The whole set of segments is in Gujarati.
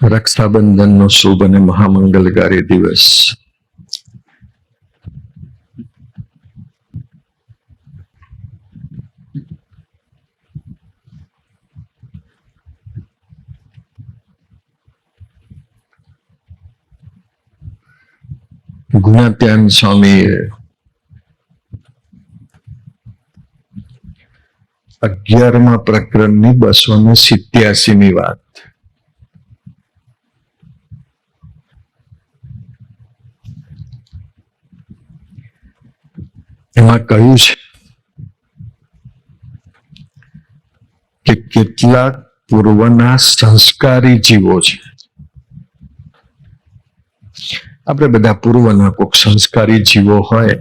રક્ષાબંધનનો શુભ અને મહામંગલકારી દિવસ. ગુણાત્યાન સ્વામીએ 11મા પ્રકરણની 287મી વાત. એમાં કહ્યું છે કે કેટલાક પૂર્વના સંસ્કારી જીવો છે. આપણે બધા પૂર્વના કોઈક સંસ્કારી જીવો હોય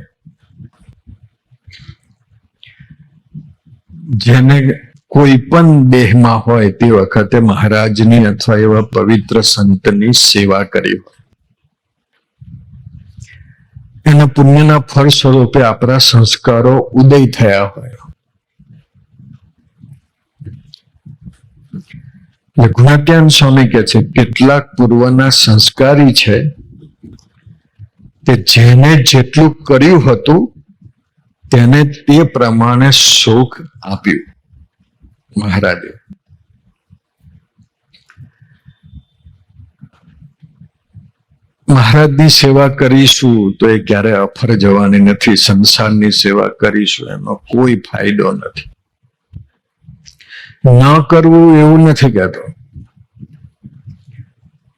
જેને કોઈ પણ દેહમાં હોય તે વખતે મહારાજની અથવા એવા પવિત્ર સંતની સેવા કરી હોય, એના પુણ્યના ફળ સ્વરૂપે આપણા સંસ્કારો ઉદય થયા હોય. ગુણાત્યાન સ્વામી કહે છે કેટલાક પૂર્વના સંસ્કારી છે તે જેને જેટલું કર્યું હતું તેને તે પ્રમાણે સુખ આપ્યું મહારાજે. મહારાજની સેવા કરીશું તો એ ક્યારે અફર જવાની નથી. સંસારની સેવા કરીશું એનો કોઈ ફાયદો નથી. ન કરવું એવું નથી કહેતો,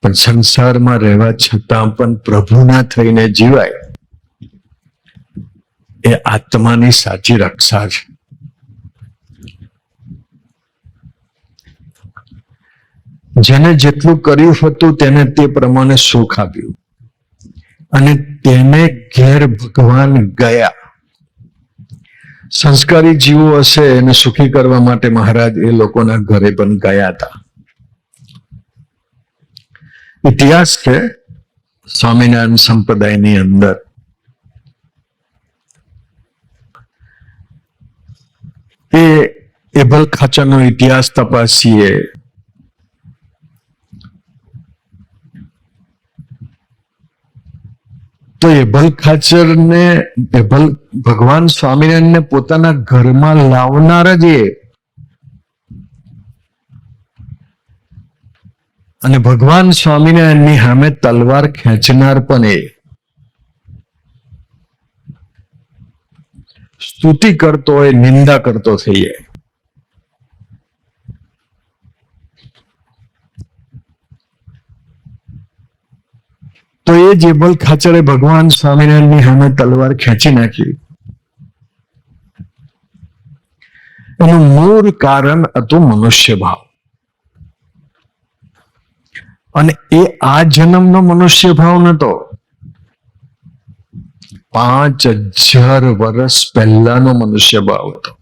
પણ સંસારમાં રહેવા છતાં પણ પ્રભુના થઈને જીવાય એ આત્માની સાચી રક્ષા છે. જેને જેટલું કર્યું હતું તેને તે પ્રમાણે સુખ આપ્યું અને તેને ઘેર ભગવાન ગયા. સંસ્કારી જીવો હશે એને સુખી કરવા માટે મહારાજ એ લોકોના ઘરે પણ ગયા હતા. ઇતિહાસ છે સ્વામિનારાયણ સંપ્રદાયની અંદર એ એભલ ખાચરનો ઇતિહાસ તપાસીએ તો એભલ ખાચરને ભગવાન સ્વામિનારાયણને પોતાના ઘરમાં લાવનાર જ એ, અને ભગવાન સ્વામિનારાયણની સામે તલવાર ખેંચનાર પણ એ. સ્તુતિ કરતો હોય નિંદા કરતો થઈ જાય. તો એ જેબલ ખાચરે ભગવાન સ્વામિનારાયણની સામે તલવાર ખેંચી નાખી. એનું મૂળ કારણ હતું મનુષ્ય ભાવ. અને એ આ જન્મનો મનુષ્ય ભાવ નતો, 5000 વર્ષ પહેલાનો મનુષ્ય ભાવ હતો.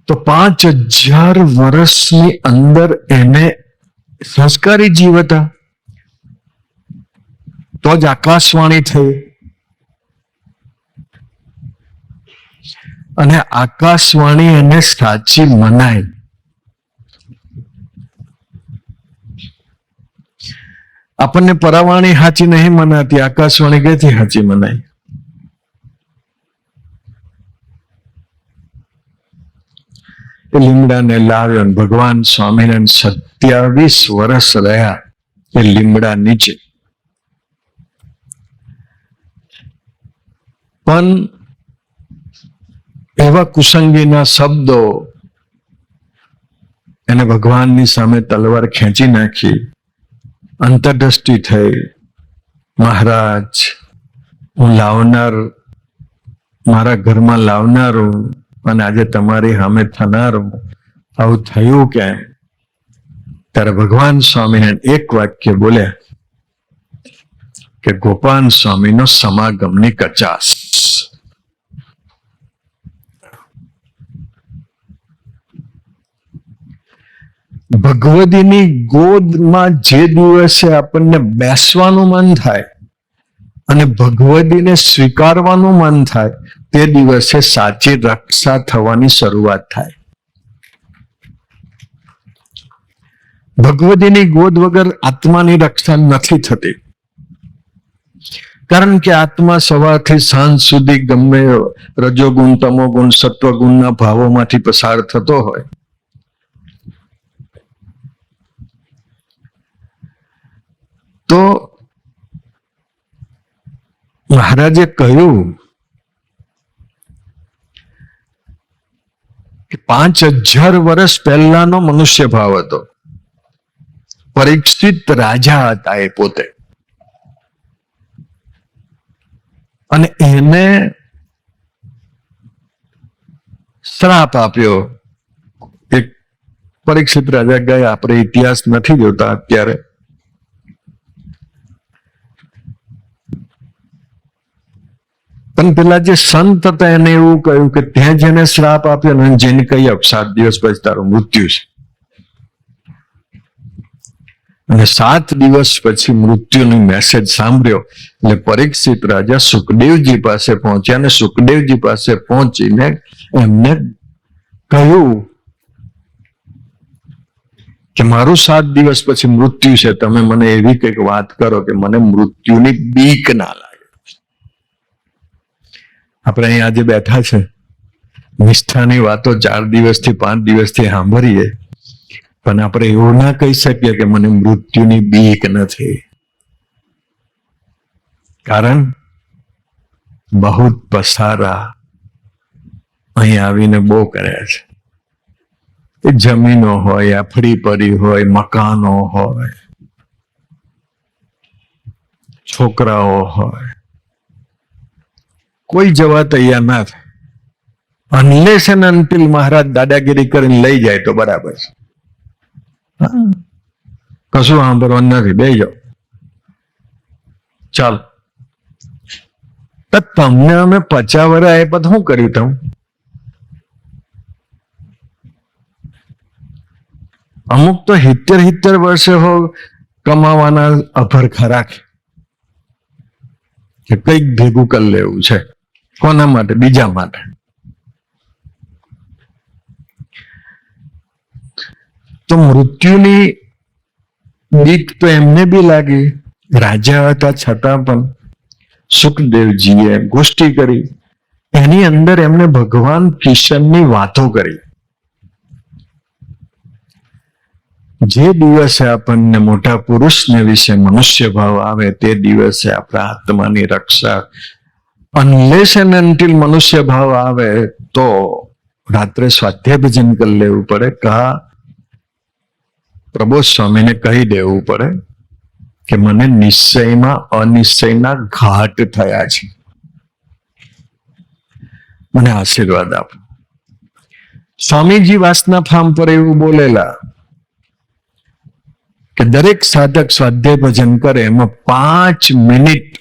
તો 5000 વર્ષની અંદર એને સંસ્કારી જીવ હતા તો જ આકાશવાણી થઈ, અને આકાશવાણી એને સાચી મનાય. આપણને પરાવાણી સાચી નહીં મનાતી, આકાશવાણી કઈથી સાચી મનાય? એ લીમડાને લાવ્યો, ભગવાન સ્વામિનારાયણ 27 વર્ષ રહ્યા એ લીમડા નીચે. પણ એવા કુસંગીના શબ્દો એને ભગવાનની સામે તલવાર ખેંચી નાખી. અંતરદ્રષ્ટિ થઈ, મહારાજ હું લાવનાર, મારા ઘરમાં લાવનારું અને આજે તમારી સામે થનારું, આવું થયું કેમ? ત્યારે ભગવાન સ્વામિનારાયણ એક વાક્ય બોલ્યા કે ગોપાલ સ્વામીનો સમાગમની કચાસ. ભગવદીની ગોદમાં જે દિવસે આપણને બેસવાનું મન થાય અને ભગવદીને સ્વીકારવાનું મન થાય તે દિવસે સાચી રક્ષા થવાની શરૂઆત થાય. ભગવદીની ગોદ વગર આત્માની રક્ષા નથી થતી. કારણ કે આત્મા સવારથી સાંજ સુધી ગમે રજોગુણ, તમોગુણ, સત્વગુણના ભાવોમાંથી પસાર થતો હોય. તો મહારાજે કહ્યું કે 5000 વર્ષ પહેલાનો મનુષ્ય ભાવ હતો. પરીક્ષિત રાજા હતા એ પોતે, અને એને શ્રાપ આપ્યો. એક પરીક્ષિત રાજા ગયા, આપણે ઇતિહાસ નથી જોતા અત્યારે. પણ પેલા જે સંત હતા એને એવું કહ્યું કે ત્યાં જેને શ્રાપ આપ્યો ને જેને કહી 7 દિવસ પછી તારું મૃત્યુ છે. અને 7 દિવસ પછી મૃત્યુનો મેસેજ સાંભળ્યો એટલે પરીક્ષિત રાજા સુખદેવજી પાસે પહોંચ્યા, અને સુખદેવજી પાસે પહોંચીને એમને કહ્યું કે મારું 7 દિવસ પછી મૃત્યુ છે, તમે મને એવી કંઈક વાત કરો કે મને મૃત્યુની બીક ના લાગે. આપણે અહીં આજે બેઠા છે, નિષ્ઠાની વાતો 4 દિવસથી 5 દિવસથી સાંભળીએ, પણ આપણે એવું ના કહી શકીએ કે મને મૃત્યુની બીક નથી. કારણ બહુ પસારા અહીં આવીને બહુ કર્યા છે. એ જમીનો હોય, આફડી પડી હોય, મકાનો હોય, છોકરાઓ હોય, કોઈ જવા તૈયાર ના થાય. અનલેસ એન્ડ અનટિલ મહારાજ દાદાગીરી કરીને લઈ જાય તો બરાબર છે. કશું સાંભળવાનું નથી, બેસી જાઓ, ચાલ. તમને અમે 50 વર્ષ આપ્યા તો શું કર્યું તમે? અમુક તો 70 વર્ષે હો કમાવાના અભરખા રાખે કે કંઈક ભેગું કરી લેવું છે. કોના માટે? બીજા માટે. તો મૃત્યુની બીક તો એમને બી લાગી. રાજા હતા છતાં પણ સુખદેવજીએ ગોષ્ઠી કરી. એની અંદર એમને ભગવાન કિશનની વાતો કરી. જે દિવસે આપણને મોટા પુરુષને વિશે મનુષ્ય ભાવ આવે તે દિવસે આપણા આત્માની રક્ષા. અનલેસ એન્ડ અનટિલ મનુષ્ય ભાવ આવે તો રાત્રે સ્વાધ્યાય ભજન કરી લેવું પડે. પ્રબોધ સ્વામીને કહી દેવું પડે કે મને નિશ્ચયમાં અનિશ્ચયના ઘાટ થયા છે, મને આશીર્વાદ આપો. સ્વામીજી વાસના ફાર્મ પર એવું બોલેલા કે દરેક સાધક સ્વાધ્યાય ભજન કરે એમાં 5 મિનિટ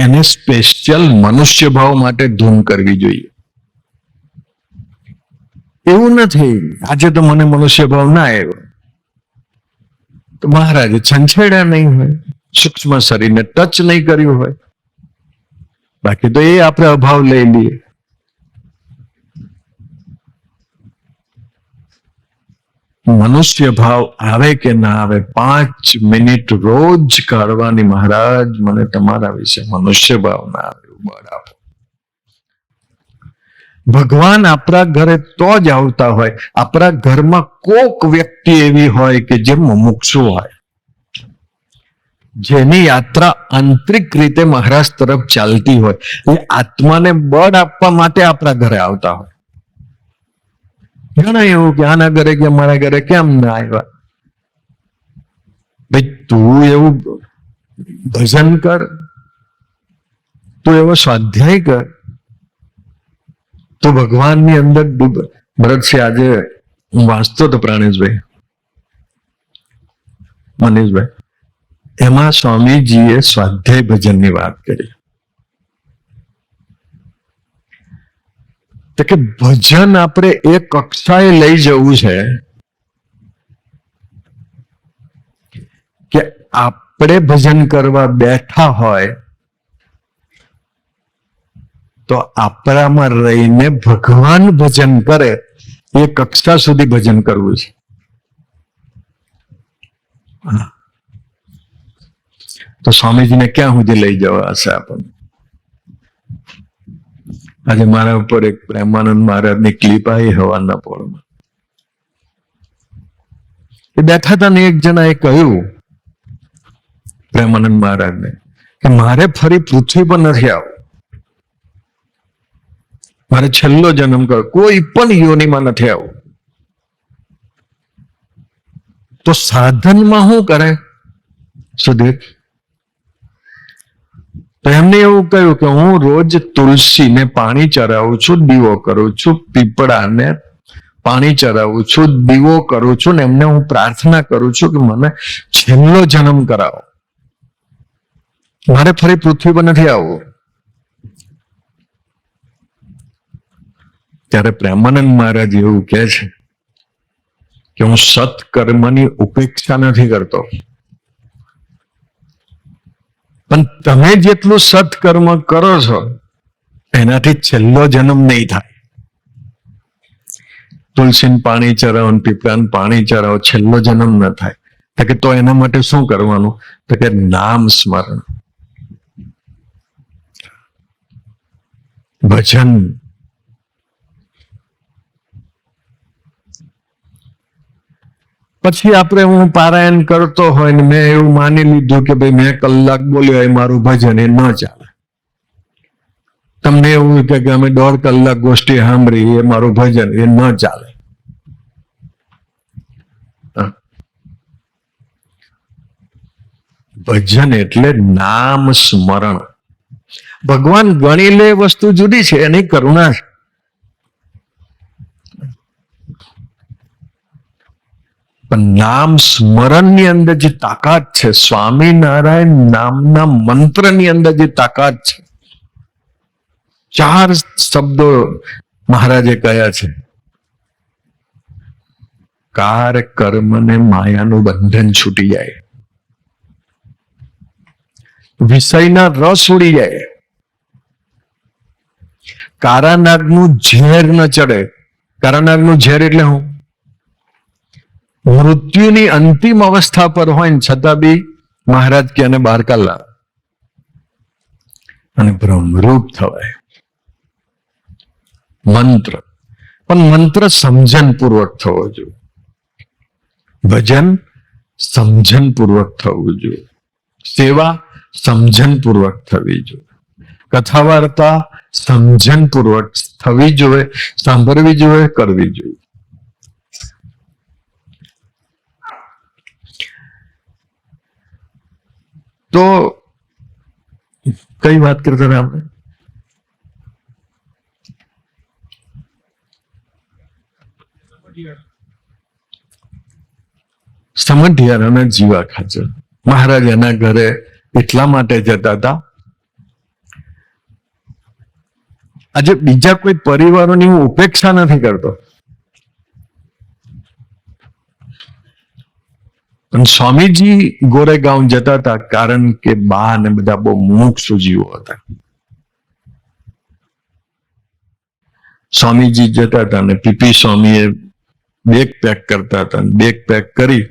એને સ્પેશિયલ મનુષ્ય ભાવ માટે ધૂન કરવી જોઈએ. એવું નથી આજે તો મને મનુષ્ય ભાવ ના આવ્યો તો મહારાજે છંછેડ્યા નહીં હોય, સૂક્ષ્મ શરીરને ટચ નહીં કર્યું હોય, બાકી તો એ આપણે અભાવ લઈ લઈએ. મનુષ્ય ભાવ આવે કે ના આવે 5 મિનિટ રોજ કાઢવાની. મહારાજ મને તમારા વિશે મનુષ્ય ભાવ ના આવે, બળ આપો. ભગવાન આપણા ઘરે તો જ આવતા હોય. આપણા ઘરમાં કોક વ્યક્તિ એવી હોય કે જે મુમુક્ષુ હોય, જેની યાત્રા આંતરિક રીતે મહારાજ તરફ ચાલતી હોય, એ આત્માને બળ આપવા માટે આપણા ઘરે આવતા હોય. ઘણા એવું કે આના ઘરે કે મારા ઘરે કેમ ના આવ્યા? ભાઈ તું એવું ભજન કર, તું એવો સ્વાધ્યાય કર, તો ભગવાનની અંદર ભરતસિંહ આજે હું વાંચતો હતો પ્રાણેશભાઈ, મનીષભાઈ, એમાં સ્વામીજીએ સ્વાધ્યાય ભજનની વાત કરી. તો કે ભજન આપણે એ કક્ષાએ લઈ જવું છે કે આપણે ભજન કરવા બેઠા હોય તો આપણામાં રહીને ભગવાન ભજન કરે એ કક્ષા સુધી ભજન કરવું છે. તો સ્વામીજીને ક્યાં સુધી લઈ જવા હશે આપણને? આજે મારા ઉપર એક પ્રેમાનંદ મહારાજની ક્લિપ આવી હવાના પોળમાં. એ બેઠા હતા ને એક જણાએ કહ્યું પ્રેમાનંદ મહારાજને કે મારે ફરી પૃથ્વી પર નથી આવવું, મારે છેલ્લો જન્મ કરો, કોઈ પણ યોનિમાં નથી આવવું. તો સાધનમાં શું કરે સુધીર? તો એમને એવું કહ્યું કે હું રોજ તુલસીને પાણી ચડાવું છું, દીવો કરું છું, પીપળાને પાણી ચડાવું છું, દીવો કરું છું, ને એમને હું પ્રાર્થના કરું છું કે મને છેલ્લો જન્મ કરાવો, મારે ફરી પૃથ્વી પર નથી આવવું. ત્યારે પ્રેમાનંદ મહારાજ એવું કહે છે કે હું સત્કર્મની ઉપેક્ષા નથી કરતો, પણ તમે જેટલું સત્કર્મ કરો છો એનાથી છેલ્લો જન્મ નહીં થાય. તુલસીને પાણી ચરાવો, પીપળાને પાણી ચરાવો, છેલ્લો જન્મ ન થાય. તો કે તો એના માટે શું કરવાનું? તો કે નામ સ્મરણ, ભજન. પછી આપણે હું પારાયણ કરતો હોય ને મેં એવું માની લીધું કે ભાઈ મેં કલાક બોલ્યો એ મારું ભજન, એ ન ચાલે. તમને એવું કે અમે 1.5 કલાક ગોષ્ઠી સાંભળી એ મારું ભજન, એ ન ચાલે. ભજન એટલે નામ સ્મરણ. ભગવાન ગણી લે વસ્તુ જુદી છે, એની કરુણા છે. પણ નામ સ્મરણની અંદર જે તાકાત છે, સ્વામિનારાયણ નામના મંત્રની અંદર જે તાકાત છે, 4 શબ્દો મહારાજે કયા છે: કાર કર્મ ને માયાનું બંધન છૂટી જાય, વિષયના રસ ઉડી જાય, કારાનાગનું ઝેર ન ચડે. કારાનાગનું ઝેર એટલે હું મૃત્યુની અંતિમ અવસ્થા પર હોય ને છતાં બી મહારાજ કે એને બહાર કાઢલા અને બ્રહ્મરૂપ થવાય. મંત્ર, પણ મંત્ર સમજણ પૂર્વક થવો જોઈએ, ભજન સમજણ પૂર્વક થવું જોઈએ, સેવા સમજણ પૂર્વક થવી જોઈએ, કથા વાર્તા સમજણ પૂર્વક થવી જોઈએ, સાંભળવી જોઈએ, કરવી જોઈએ. તો કઈ વાત કરતા હતા આપણે? સમઢિયાર અને જીવા ખાચર. મહારાજ એના ઘરે એટલા માટે જતા હતા. આજે બીજા કોઈ પરિવારોની હું ઉપેક્ષા નથી કરતો, પણ સ્વામીજી ગોરેગાંવ જતા હતા કારણ કે બા ને બધા બહુ મુમુક્ષુ જીવો હતા. સ્વામીજી જતા હતા અને પીપી સ્વામીએ બેગ પેક કરતા હતા. બેગ પેક કરી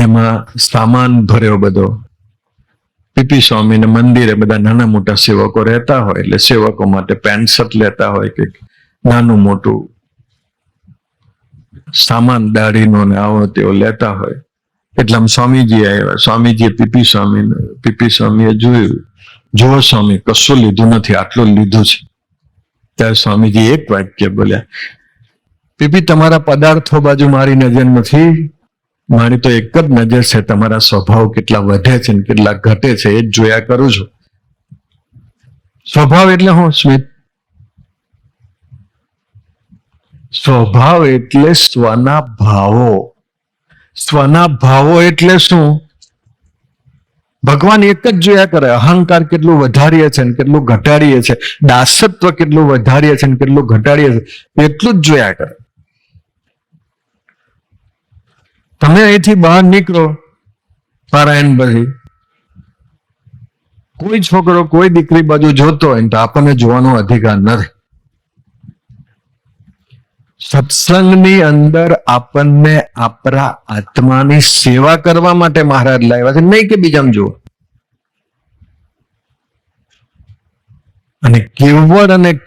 એમાં સામાન ભર્યો બધો. પીપી સ્વામીને મંદિરે બધા નાના મોટા સેવકો રહેતા હોય એટલે સેવકો માટે પેન્ટ શર્ટ લેતા હોય કે નાનું મોટું સામાન દાઢીનો ને આવો તેઓ લેતા હોય. એટલામાં સ્વામીજી આવ્યા. સ્વામીજીએ પીપી સ્વામીએ જોયું, જો સ્વામી કશું લીધું નથી, આટલું લીધું છે. ત્યારે સ્વામીજી એક વાક્ય બોલ્યા, પીપી તમારા પદાર્થો બાજુ મારી નજર નથી, મારી તો એક જ નજર છે, તમારા સ્વભાવ કેટલા વધે છે ને કેટલા ઘટે છે એ જ જોયા કરું છું. સ્વભાવ એટલે હું સ્મિત? સ્વભાવ એટલે સ્વના ભાવો. સ્વના ભાવો એટલે શું? ભગવાન એક જ જોયા કરે, અહંકાર કેટલું વધારીએ છે ને કેટલું ઘટાડીએ છે, દાસત્વ કેટલું વધારીએ છે ને કેટલું ઘટાડીએ છે, એટલું જ જોયા કરે. તમે અહીંથી બહાર નીકળો પારાયણ પછી, કોઈ છોકરો કોઈ દીકરી બાજુ જોતો હોય તો આપણને જોવાનો અધિકાર નથી. સત્સંગની અંદર આપણને આપણા આત્માની સેવા કરવા માટે મહારાજ લાવ્યા છે, નહીં કે બીજાને જુઓ. અને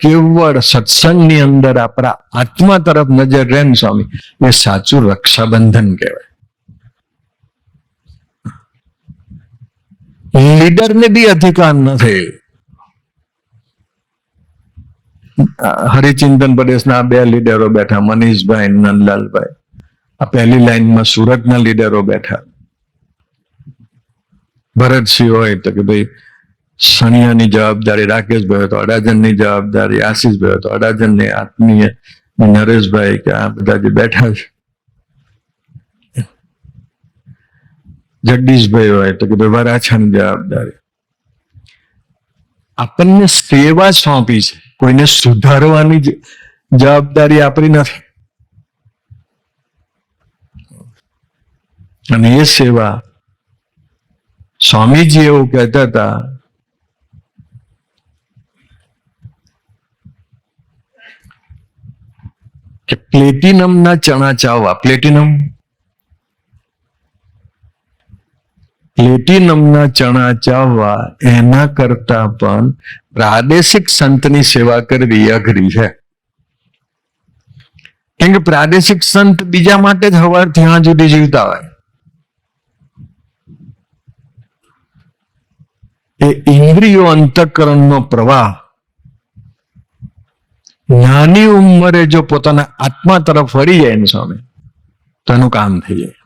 કેવળ સત્સંગની અંદર આપણા આત્મા તરફ નજર રહે ને સ્વામી, એ સાચું રક્ષાબંધન કહેવાય. લીડરને બી અધિકાર નથી. હરિચિંતન પ્રદેશના 2 લીડરો બેઠા, મનીષભાઈ, નંદલાલભાઈ. આ પહેલી લાઈનમાં સુરતના લીડરો બેઠા. ભરતસિંહ હોય તો કે ભાઈ સણિયાની જવાબદારી રાકેશભાઈ હોય તો અડાજણની જવાબદારી આશીષભાઈ હોય તો અડાજણની આત્મીય નરેશભાઈ, કે આ બધા જે બેઠા છે. જગદીશભાઈ હોય તો કે ભાઈ વરાછાની જવાબદારી. આપણને સેવા સોંપી છે, કોઈને સુધારવાની જવાબદારી આપણી નથી. અને એ સેવા સ્વામીજી એવું કહેતા હતા કે પ્લેટિનમના ચણા ચાવવા, પ્લેટિનમના ચણા ચાવવા એના કરતા પણ પ્રાદેશિક સંતની સેવા કરવી અઘરી છે. કેમ કે પ્રાદેશિક સંત બીજા માટે જ સવારથી સાંજ સુધી જીવતા હોય. એ ઇન્દ્રિયો અંતઃકરણનો પ્રવાહ નાની ઉંમરે જો પોતાના આત્મા તરફ વળી જાય ને સ્વામી, તો એનું કામ થઈ જાય.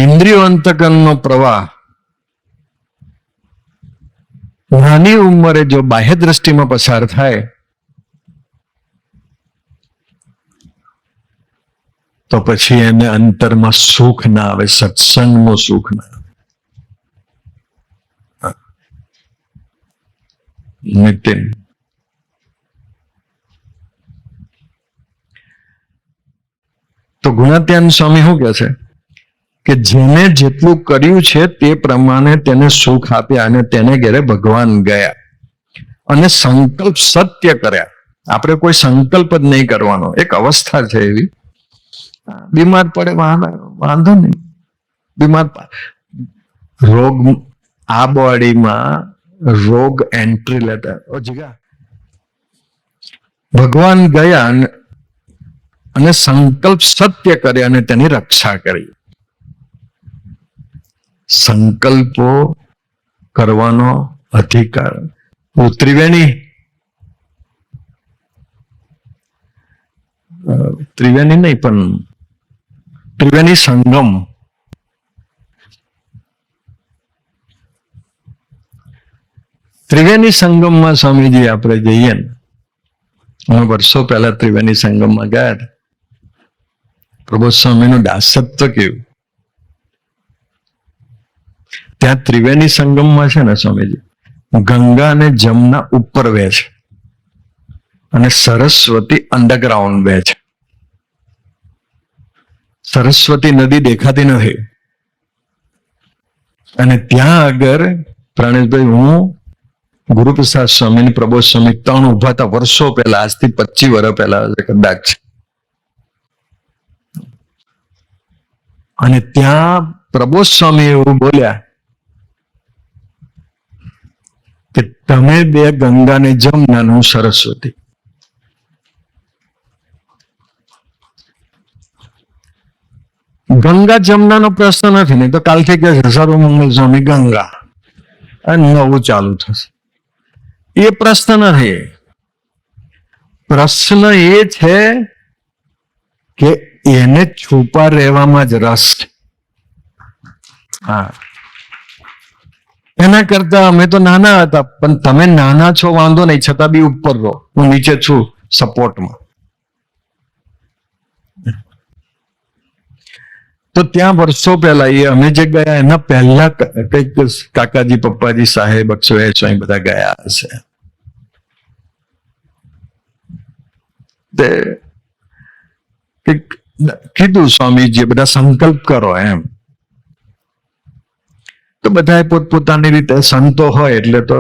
ઇન્દ્રિયો અંતઃકરણનો પ્રવાહ નાની ઉંમરે જો બાહ્ય દ્રષ્ટિમાં પસાર થાય તો પછી એને અંતરમાં સુખ ના આવે, સત્સંગનું સુખ ના આવે. નિતિન, તો ગુણાત્યાન સ્વામી શું કહે છે કે જેને જેટલું કર્યું છે તે પ્રમાણે તેને સુખ આપ્યા અને તેને ઘેરે ભગવાન ગયા અને સંકલ્પ સત્ય કર્યા. આપણે કોઈ સંકલ્પ જ નહીં કરવાનો. એક અવસ્થા છે એવી, બીમાર પડે વાંધો નહીં, બીમાર રોગ આ બોડીમાં રોગ એન્ટ્રી લેટર ભગવાન ગયા અને સંકલ્પ સત્ય કર્યા અને તેની રક્ષા કરી. સંકલ્પો કરવાનો અધિકાર ત્રિવેણી નહીં પણ ત્રિવેણી સંગમ, ત્રિવેણી સંગમમાં સ્વામીજી આપણે જઈએ ને, અમે વર્ષો પહેલા ત્રિવેણી સંગમમાં ગયા હતા. પ્રબોધ સ્વામીનું દાસત્વ કેવું! ત્યાં ત્રિવેણી સંગમમાં છે ને સ્વામીજી, ગંગા અને જમના ઉપર વહે છે અને સરસ્વતી અંડરગ્રાઉન્ડ વહે છે. સરસ્વતી નદી દેખાતી નથી. અને ત્યાં આગળ પ્રાણેશભાઈ, હું ગુરુપ્રસાદ સ્વામી, પ્રબોધ સ્વામી 3 ઉભા હતા વર્ષો પહેલા, આજથી 25 વર્ષ પહેલા કદાચ. અને ત્યાં પ્રબોધ સ્વામી એવું બોલ્યા કે તમે 2 ગંગાને જમના, હું સરસ્વતી. ગંગા જમનાનો પ્રશ્ન નથી, નહીં તો કાલથી કે સર્વમંગલ સ્વામી ગંગા અને નવું ચાલુ થશે. એ પ્રશ્ન નથી. પ્રશ્ન એ છે કે એને છુપા રહેવામાં જ રસ છે. હા, એના કરતા અમે તો નાના હતા, પણ તમે નાના છો વાંધો નહીં, છતાં બી ઉપર રહો, હું નીચે છું સપોર્ટમાં. તો ત્યાં વર્ષો પહેલા એ અમે જે ગયા એના પહેલા કઈક કાકાજી, પપ્પાજી, સાહેબ, અક્ષય સ્વામી બધા ગયા હશે. કીધું સ્વામીજી બધા સંકલ્પ કરો એમ. તો બધા પોતપોતાની રીતે સંતો હોય એટલે તો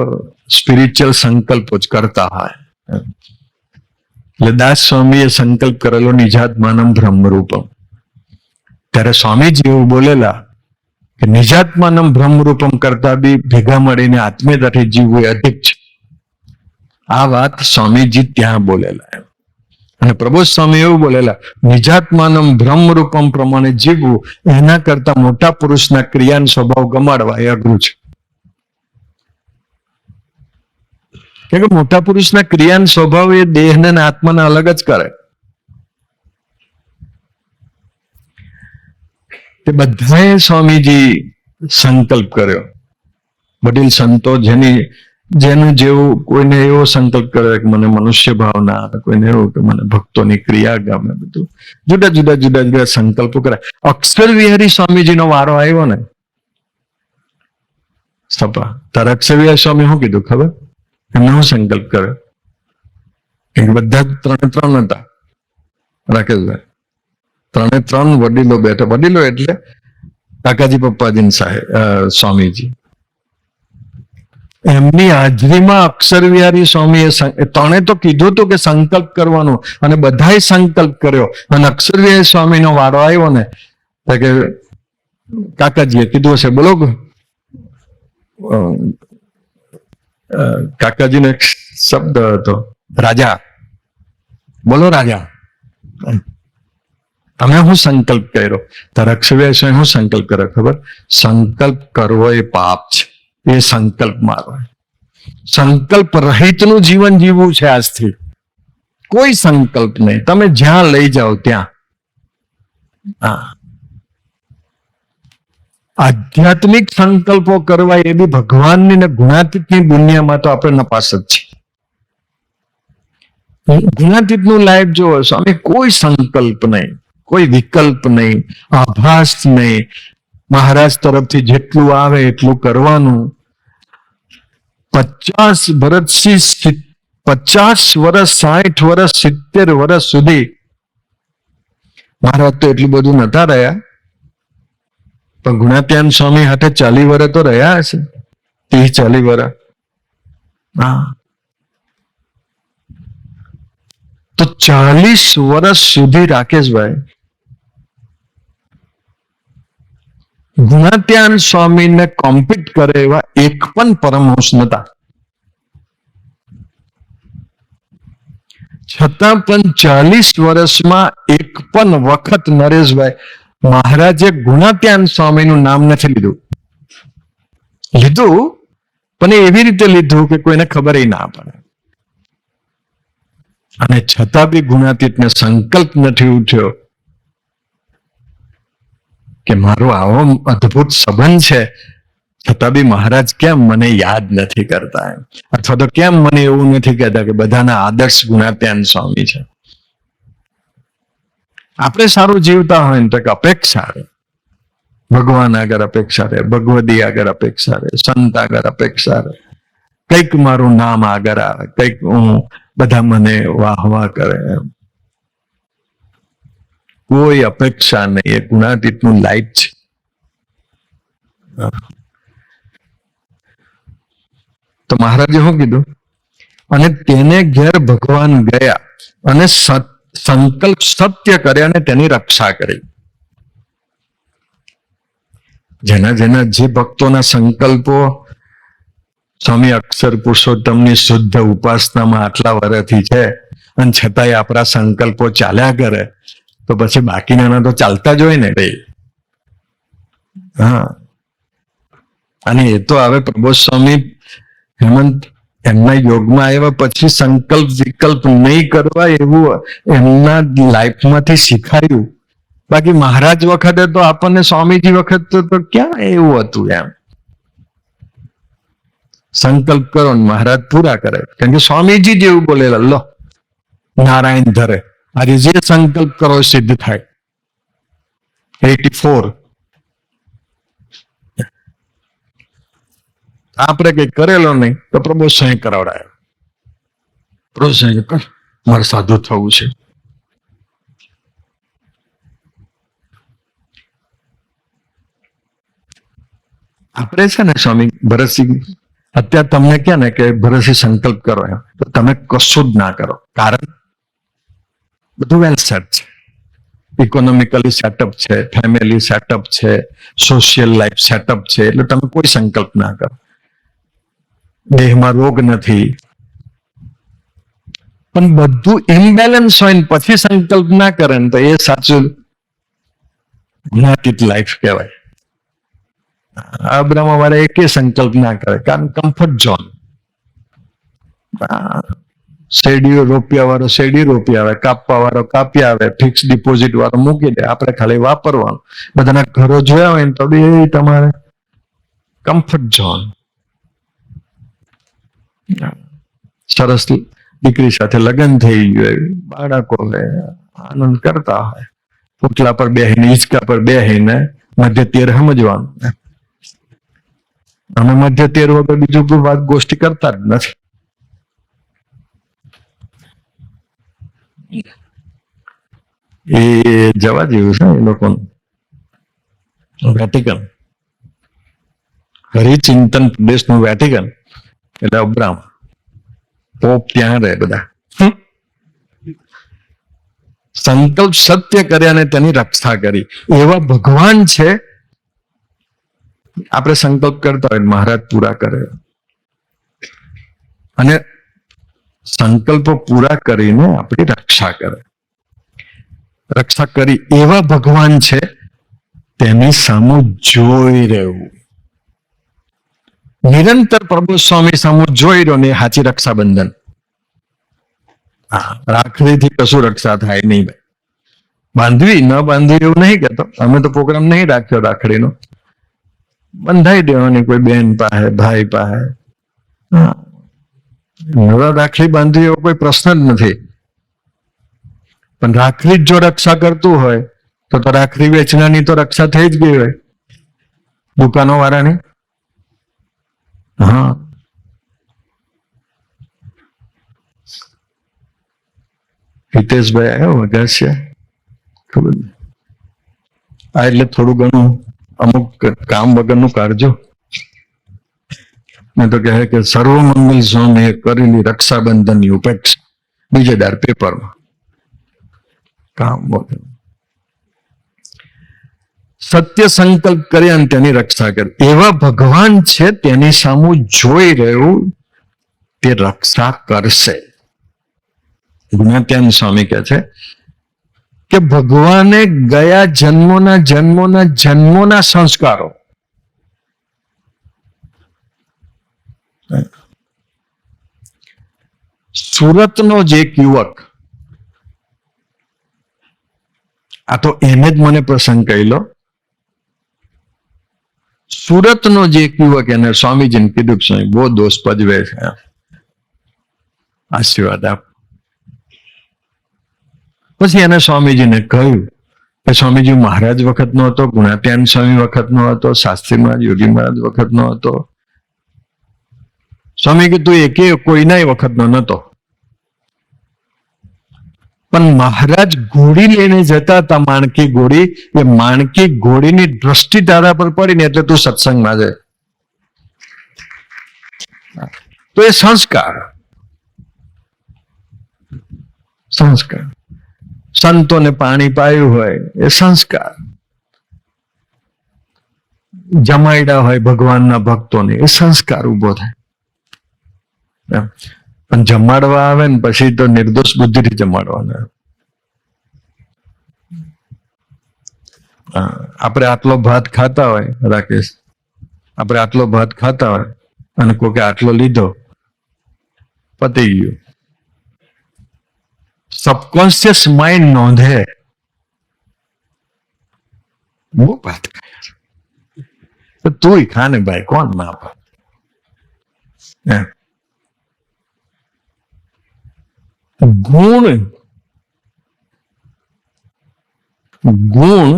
સ્પિરિચ્યુઅલ સંકલ્પો જ કરતા હોય. એટલે દાસ સ્વામીએ સંકલ્પ કરેલો નિજાત્માનમ બ્રહ્મરૂપમ. ત્યારે સ્વામીજી એવું બોલેલા કે નિજાત્માનમ બ્રહ્મરૂપમ કરતા બી ભેગા મળીને આત્મીયતાથી જીવવું એ અધિક છે. આ વાત સ્વામીજી ત્યાં બોલેલા એમ. અને પ્રબોધ સ્વામી એવું બોલેલા નિજાત્માનમ બ્રહ્મરૂપમ પ્રમાણે જીવવું એના કરતા મોટા પુરુષના ક્રિયાનો સ્વભાવ ગમાડવા એ અઘરું છે. કેમ કે મોટા પુરુષના ક્રિયાનો સ્વભાવ એ દેહને અને આત્માને અલગ જ કરે. તે બધાએ સ્વામીજી સંકલ્પ કર્યો. વડીલ સંતો જેનું જેવું કોઈને એવો સંકલ્પ કરે કે મને મનુષ્ય ભાવ ના આવે, કોઈને એવું કે મને ભક્તોની ક્રિયા ગમે, બધું જુદા જુદા સંકલ્પો કરે. અક્ષર વિહારી સ્વામીજીનો વારો આવ્યો ને સપા, તારે અક્ષર વિહારી સ્વામી શું કીધું ખબર? એમને હું સંકલ્પ કર્યો કે બધા ત્રણ હતા રાકેશભાઈ, 3 વડીલો બેઠા. વડીલો એટલે કાકાજી પપ્પાજી સાહેબ સ્વામીજી. એમની હાજરીમાં અક્ષર વિહારી સ્વામીએ ત્રણે તો કીધું હતું કે સંકલ્પ કરવાનો, અને બધાએ સંકલ્પ કર્યો. અને અક્ષર વિહારી સ્વામીનો વારો આવ્યો ને કે કાકાજીએ કીધું હશે, બોલો કાકાજીનો એક શબ્દ હતો રાજા, બોલો રાજા. તમે હું સંકલ્પ કર્યો? તારે અક્ષર વિહારી સ્વામી હું સંકલ્પ કર્યો ખબર? સંકલ્પ કરવો એ પાપ છે, એ સંકલ્પ મારો. સંકલ્પ રહિતનું જીવન જીવવું છે આજથી. કોઈ સંકલ્પ નહીં, તમે જ્યાં લઈ જાઓ ત્યાં. આધ્યાત્મિક સંકલ્પો કરવા એ બી ભગવાનની ને ગુણાતીતની દુનિયામાં તો આપણે નપાસ જ છે. ગુણાતીતનું લાઈફ જોવો સ્વામી, કોઈ સંકલ્પ નહીં, કોઈ વિકલ્પ નહીં, આભાસ નહીં. મહારાજ તરફથી જેટલું આવે એટલું કરવાનું. 50 વર્ષથી 50 વર્ષ 60 વર્ષ 70 વર્ષ સુધી મહારાજ તો એટલું બધું નતા રહ્યા, પણ ગુણાત્યાન સ્વામી હાથે 40 વર્ષ તો રહ્યા હશે, 30-40 વર્ષ. તો 40 વર્ષ સુધી રાકેશભાઈ ગુણાત્યાન સ્વામીને કોમ્પિટ કરે એવા એક પણ પરમહંસ નતા. છતાં પણ 40 વર્ષમાં એક પણ વખત નરેશભાઈ મહારાજે ગુણાત્યાન સ્વામીનું નામ નથી લીધું. પણ એવી રીતે લીધું કે કોઈને ખબર ના પડે. અને છતાં બી ગુણાતીતને સંકલ્પ નથી ઉઠ્યો કે મારો આવો અદ્ભુત સંબંધ છે, છતાં બી મહારાજ કેમ મને યાદ નથી કરતા એમ, અથવા તો કેમ મને એવું નથી કહેતા કે બધાના આદર્શ ગુણાત્યાન સ્વામી છે. આપણે સારું જીવતા હોય ને તો અપેક્ષા રહે, ભગવાન આગળ અપેક્ષા રહે, ભગવદી આગળ અપેક્ષા રહે, સંત આગળ અપેક્ષા રહે, કંઈક મારું નામ આગળ આવે, કંઈક હું બધા મને વાહ કરે. કોઈ અપેક્ષા નહીં. એ ગુણાતીતનું લાઈટ છે. તો મહારાજે શું કીધું? અને તેને ઘેર ભગવાન ગયા અને સંકલ્પ સત્ય કર્યા અને તેની રક્ષા કરી. જેના જે ભક્તોના સંકલ્પો સ્વામી અક્ષર પુરુષોત્તમની શુદ્ધ ઉપાસનામાં આટલા વર્ષથી છે, અને છતાંય આપણા સંકલ્પો ચાલ્યા કરે, તો પછી બાકીના તો ચાલતા જ હોય ને ભાઈ. અને એ તો હવે પ્રબોધ સ્વામી હેમંત એમના યોગમાં આવ્યા પછી સંકલ્પ વિકલ્પ નહીં કરવા એવું એમના લાઈફમાંથી શીખાયું. બાકી મહારાજ વખતે તો આપણને, સ્વામીજી વખતે તો ક્યાં એવું હતું એમ. સંકલ્પ કરો ને મહારાજ પૂરા કરે. કારણ કે સ્વામીજી જેવું બોલેલા, લો નારાયણ ધરે, આજે જે સંકલ્પ કરો સિદ્ધ થાય. 84 આપણે કઈ કરેલો નહીં તો પ્રભુ સ્વામી કરાવડાયો. પ્રભુ સ્વામી કર, મારે સાધુ થવું છે. આપણે છે ને સ્વામી ભરતસિંહ અત્યારે તમને ક્યાં ને કે ભરતસિંહ સંકલ્પ કરો એમ, તો તમે કશું જ ના કરો. કારણ બધું વેલ સેટ છે, ઇકોનોમિકલી સેટઅપ છે, ફેમિલી સેટઅપ છે, સોશિયલ લાઈફ સેટઅપ છે, એટલે તમે કોઈ સંકલ્પ ના કરો. દેહમાં રોગ નથી, પણ બધું ઇમ્બેલેન્સ હોય ને પછી સંકલ્પ ના કરે ને તો એ સાચું જ્ઞાતિત લાઈફ કહેવાય. અબ્રાહમ વાળા એકે સંકલ્પ ના કરે, કારણ કમ્ફર્ટ ઝોન. શેરડીઓ રોપ્યા વાળો શેરડી રોપી આવે, કાપવા વાળો કાપી આવે, ફિક્સ ડિપોઝિટ વાળો મૂકી દે, આપણે ખાલી વાપરવાનું. બધાના ઘરો જોયા હોય ને તો બી તમારે કમ્ફર્ટ ઝોન. સરસ દીકરી સાથે લગ્ન થઈ ગયું, બાળકો આનંદ કરતા હોય, પુતલા પર બેહીને હિંચકા પર બેહીને મધ્ય તેર સમજવાનું. અમે મધ્ય તેર વગર બીજું કોઈ વાત ગોષ્ઠી કરતા જ નથી. એ જવા જેવું છે એ લોકોનું. વેટિકન, હરિચિંતન પ્રદેશનું વેટિકન એટલે અબ્રાહમ. પોપ ત્યાં રહે બધા. સંકલ્પ સત્ય કર્યા અને તેની રક્ષા કરી એવા ભગવાન છે. આપણે સંકલ્પ કરતા હોય મહારાજ પૂરા કરે, અને સંકલ્પો પૂરા કરીને આપણી રક્ષા કરે. રક્ષા કરી એવા ભગવાન છે, તેની સામું જોઈ રહેવું. નિરંતર પ્રભુ સ્વામી સામું જોઈ રહ્યો ને સાચી રક્ષાબંધન. રાખડીથી કશું રક્ષા થાય નહીં ભાઈ. બાંધવી ન બાંધવી એવું નહીં કહેતો, અમે તો પ્રોગ્રામ નહીં રાખ્યો રાખડીનો. બંધાઈ દેવાની કોઈ બેન પાસે, ભાઈ પાસે. રાખડી બાંધવી એવો કોઈ પ્રશ્ન જ નથી. પણ રાખડી જો રક્ષા કરતું હોય તો રાખડી વેચનારની તો રક્ષા થઈ જ ગઈ હોય, દુકાનો વાળાની. હા, હિતેશભાઈ આવ્યો વગાસ્ય, ખબર આ એટલે થોડું ઘણું અમુક કામ વગરનું કાઢજો. મેં તો કહે કે સર્વમંગલ સ્વામીએ કરેલી રક્ષાબંધનની ઉપેક્ષા બીજે દાર પેપરમાં કામ વગર. સત્ય સંકલ્પ કરે અને તેની રક્ષા કરે એવા ભગવાન છે, તેની સામું જોઈ રહ્યું તે રક્ષા કરશે. જ્ઞાત્યાન સ્વામી કહે છે કે ભગવાને ગયા જન્મોના સંસ્કારો સુરતનો જ એક યુવક, આ તો એને જ મને પ્રસંગ કહેલો. સુરતનો જ એક યુવક એને સ્વામીજીને કીધું કે સ્વામી બહુ દોષ પજવે છે, આશીર્વાદ આપ. પછી એને સ્વામીજીને કહ્યું કે સ્વામીજી મહારાજ વખતનો હતો, ગુણાત્યાન સ્વામી વખતનો હતો, શાસ્ત્રી મહારાજ, યોગી મહારાજ વખતનો હતો. સ્વામી કે તું એકે કોઈના વખતનો નતો, પણ મહારાજ ઘોડી લઈને જતા હતા, માણકી ઘોડી. એ માણકી ઘોડીની દ્રષ્ટિ તારા પર પડી ને એટલે તું સત્સંગમાં જાય. તો એ સંસ્કાર. સંતોને પાણી પાયું હોય એ સંસ્કાર. જમાયડા હોય ભગવાનના ભક્તોને એ સંસ્કાર ઉભો થાય. પણ જમાડવા આવે ને પછી તો નિર્દોષ બુદ્ધિથી જમાડવાના. આપણે આટલો ભાત ખાતા હોય, રાકેશ, આપણે આટલો ભાત ખાતા હોય અને કોકે આટલો લીધો, પતી ગયું. સબકોન્શિયસ માઇન્ડ નોંધે બહુ ભાત ખાય, તુંય ખાને ભાઈ, કોણ ના પાડે. ગુણ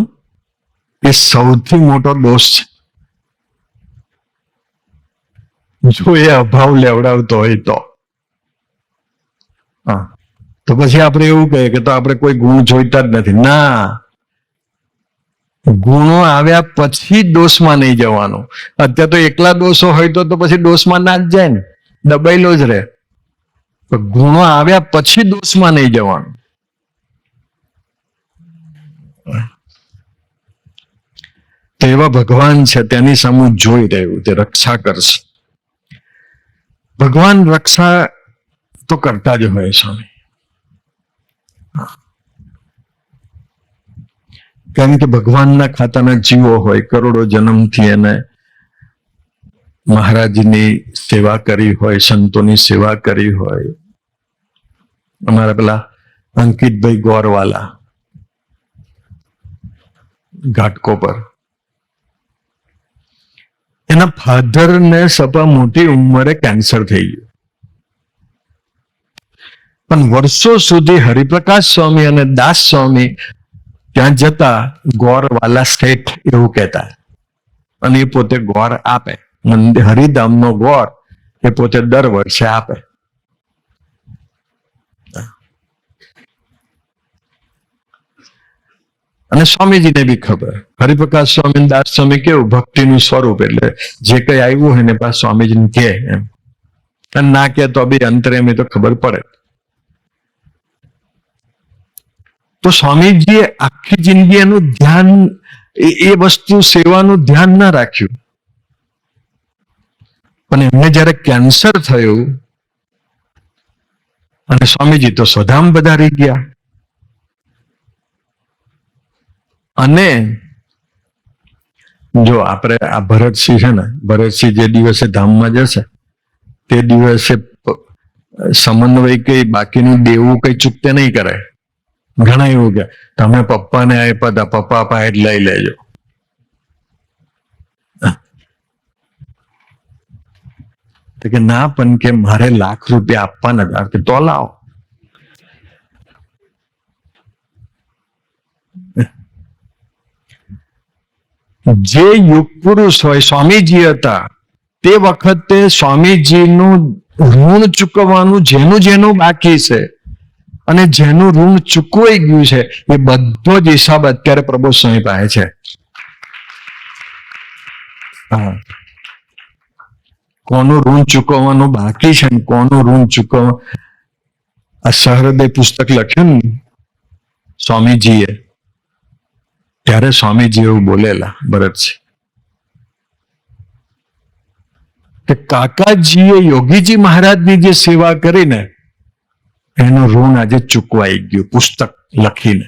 એ સૌથી મોટો દોષ છે. જો એ અભાવ લેવડાવતો હોય તો પછી આપણે એવું કહીએ કે તો આપણે કોઈ ગુણ જોઈતા જ નથી. ના, ગુણો આવ્યા પછી દોષમાં નહીં જવાનું. અત્યારે તો એકલા દોષો હોય તો પછી દોષમાં ના જ જાય ને, દબાયેલો જ રહે. ગુણો આવ્યા પછી દોષમાં નહીં જવાનું. તો એવા ભગવાન છે, તેની સામે જોઈ રહ્યું, તે રક્ષા કરશે. ભગવાન રક્ષા તો કરતા જ હોય સ્વામી. કારણ કે ભગવાનના ખાતાના જીવો હોય, કરોડો જન્મથી એને મહારાજની સેવા કરી હોય, સંતોની સેવા કરી હોય. અમારા પેલા અંકિતભાઈ ગોરવાલા ઘાટકો પર, એના ફાધરને સપા મોટી ઉંમરે કેન્સર થઈ ગયું, પણ વર્ષો સુધી હરિપ્રકાશ સ્વામી અને દાસ સ્વામી ત્યાં જતા ગોરવાલા શેઠ એવું કહેતા, અને એ પોતે ગોર આપે. હરિધામનો ગોર એ પોતે દર વર્ષે આપે. અને સ્વામીજીને બી ખબર, હરિપ્રકાશ સ્વામી દાસ સ્વામી કેવું ભક્તિનું સ્વરૂપ, એટલે જે કઈ આવ્યું હોય ને પાછું સ્વામીજીને કહે એમ, અને ના કે તો બી અંતરેમી તો ખબર પડે. તો સ્વામીજીએ આખી જિંદગી એનું ધ્યાન, એ વસ્તુ સેવાનું ધ્યાન ના રાખ્યું. પણ એમને જયારે કેન્સર થયું અને સ્વામીજી તો સ્વધામ પધારી ગયા, અને જો આપણે આ ભરતસિંહ છે ને, ભરતસિંહ જે દિવસે ધામમાં જશે તે દિવસે સમન્વય કઈ બાકીનું દેવું કઈ ચૂકતે નહીં કરે. ઘણા એવું કે તમે પપ્પાને આપ્યા હતા, પપ્પા પાસે લઈ લેજો. કે ના, પણ કે મારે લાખ રૂપિયા આપવાના હતા, કે તો લાવો. જે યુગ પુરુષ હોય, સ્વામીજી હતા તે વખતે સ્વામીજીનું ઋણ ચૂકવવાનું જેનું બાકી છે અને જેનું ઋણ ચૂકવાઈ ગયું છે એ બધો જ હિસાબ અત્યારે પ્રભુ સ્વામી પાસે છે. હા, કોનું ઋણ ચૂકવવાનું બાકી છે ને કોનું ઋણ ચૂકવવાનું, આ સહૃદય પુસ્તક લખ્યું ને સ્વામીજીએ, ત્યારે સ્વામીજી એવું બોલેલા ભરતસિંહ કે કાકાજીએ યોગીજી મહારાજની જે સેવા કરીને એનું ઋણ આજે ચૂકવાઈ ગયું, પુસ્તક લખીને.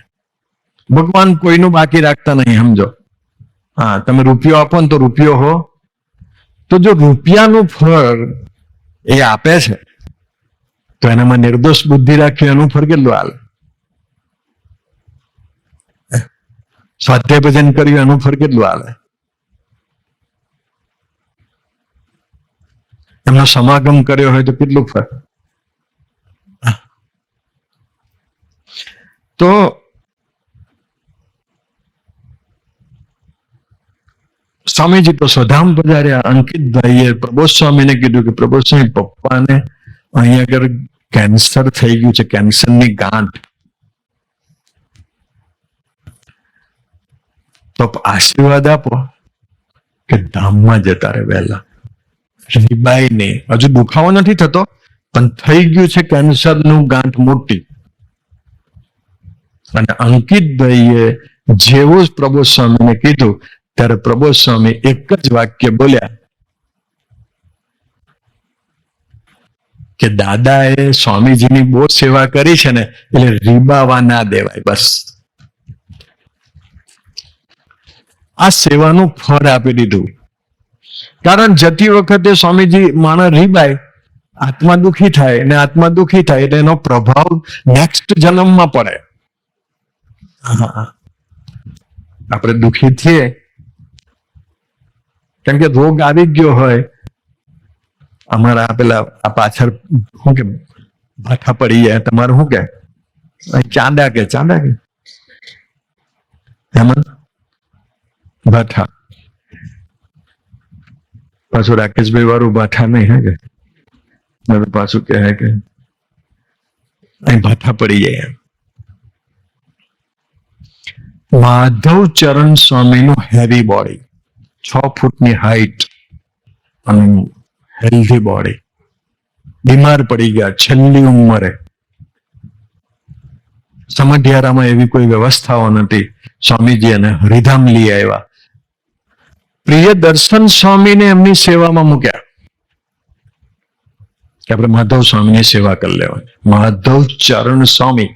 ભગવાન કોઈનું બાકી રાખતા નહીં, સમજો. હા, તમે રૂપિયો આપો ને તો રૂપિયો હો, તો જો રૂપિયાનું ફળ એ આપે છે તો એનામાં નિર્દોષ બુદ્ધિ રાખ્યું, એનું ફળ કેટલું હાલે. સ્વાધ્યાય ભજન કર્યું એનું ફળ કેટલું હાલે. એમનો સમાગમ કર્યો હોય તો કેટલું ફળ. તો સ્વામીજી તો સ્વધામ પધાર્યા. અંકિતભાઈએ પ્રબોધ સ્વામીને કીધું કે પ્રબોધ સ્વામી, પપ્પાને અહીં આગળ કેન્સર થઈ ગયું છે, કેન્સરની ગાંઠ, તો આશીર્વાદ આપો કે ધામમાં જતા રહે વહેલા. રીબાઈ ને હજુ દુખાવો નથી થતો, પણ થઈ ગયું છે કેન્સરનું ગાંઠ મોટી. અને અંકિતભાઈએ જેવું જ પ્રબોધ સ્વામીને કીધું ત્યારે પ્રબોધ સ્વામી એક જ વાક્ય બોલ્યા કે દાદાએ સ્વામીજીની બહુ સેવા કરી છે ને, એટલે રીબાવા ના દેવાય. બસ આ સેવાનું ફળ આપી દીધું. કારણ જતી વખતે સ્વામીજી માણસ રીબાય, આત્મા દુઃખી થાય, ને આત્મા દુઃખી થાય એટલે એનો પ્રભાવ નેક્સ્ટ જન્મમાં પડે. આપણે દુઃખી થઈએ કેમ કે રોગ આવી ગયો હોય. અમારા પેલા આ પાછળ શું કે ભાઠા પડી જાય, તમારું શું કે ચાંદા કે એમાં ભાઠા, પાછું રાકેશભાઈ વાળું ભાઠા નહીં હે કે પાછું કે અહીં ભાઠા પડી જાય. માધવ ચરણ સ્વામીનું હેવી બોડી, 6 ફૂટની હાઈટ અને હેલ્ધી બોડી, બીમાર પડી ગયા છેલ્લી ઉંમરે. સમઢિયારામાં એવી કોઈ વ્યવસ્થાઓ નથી. સ્વામીજી એને હરિધામ લઈ આવ્યા. પ્રિયદર્શન સ્વામીને એમની સેવામાં મૂક્યા કે આપણે માધવ સ્વામીની સેવા કરી લેવાની. માધવ ચરણ સ્વામી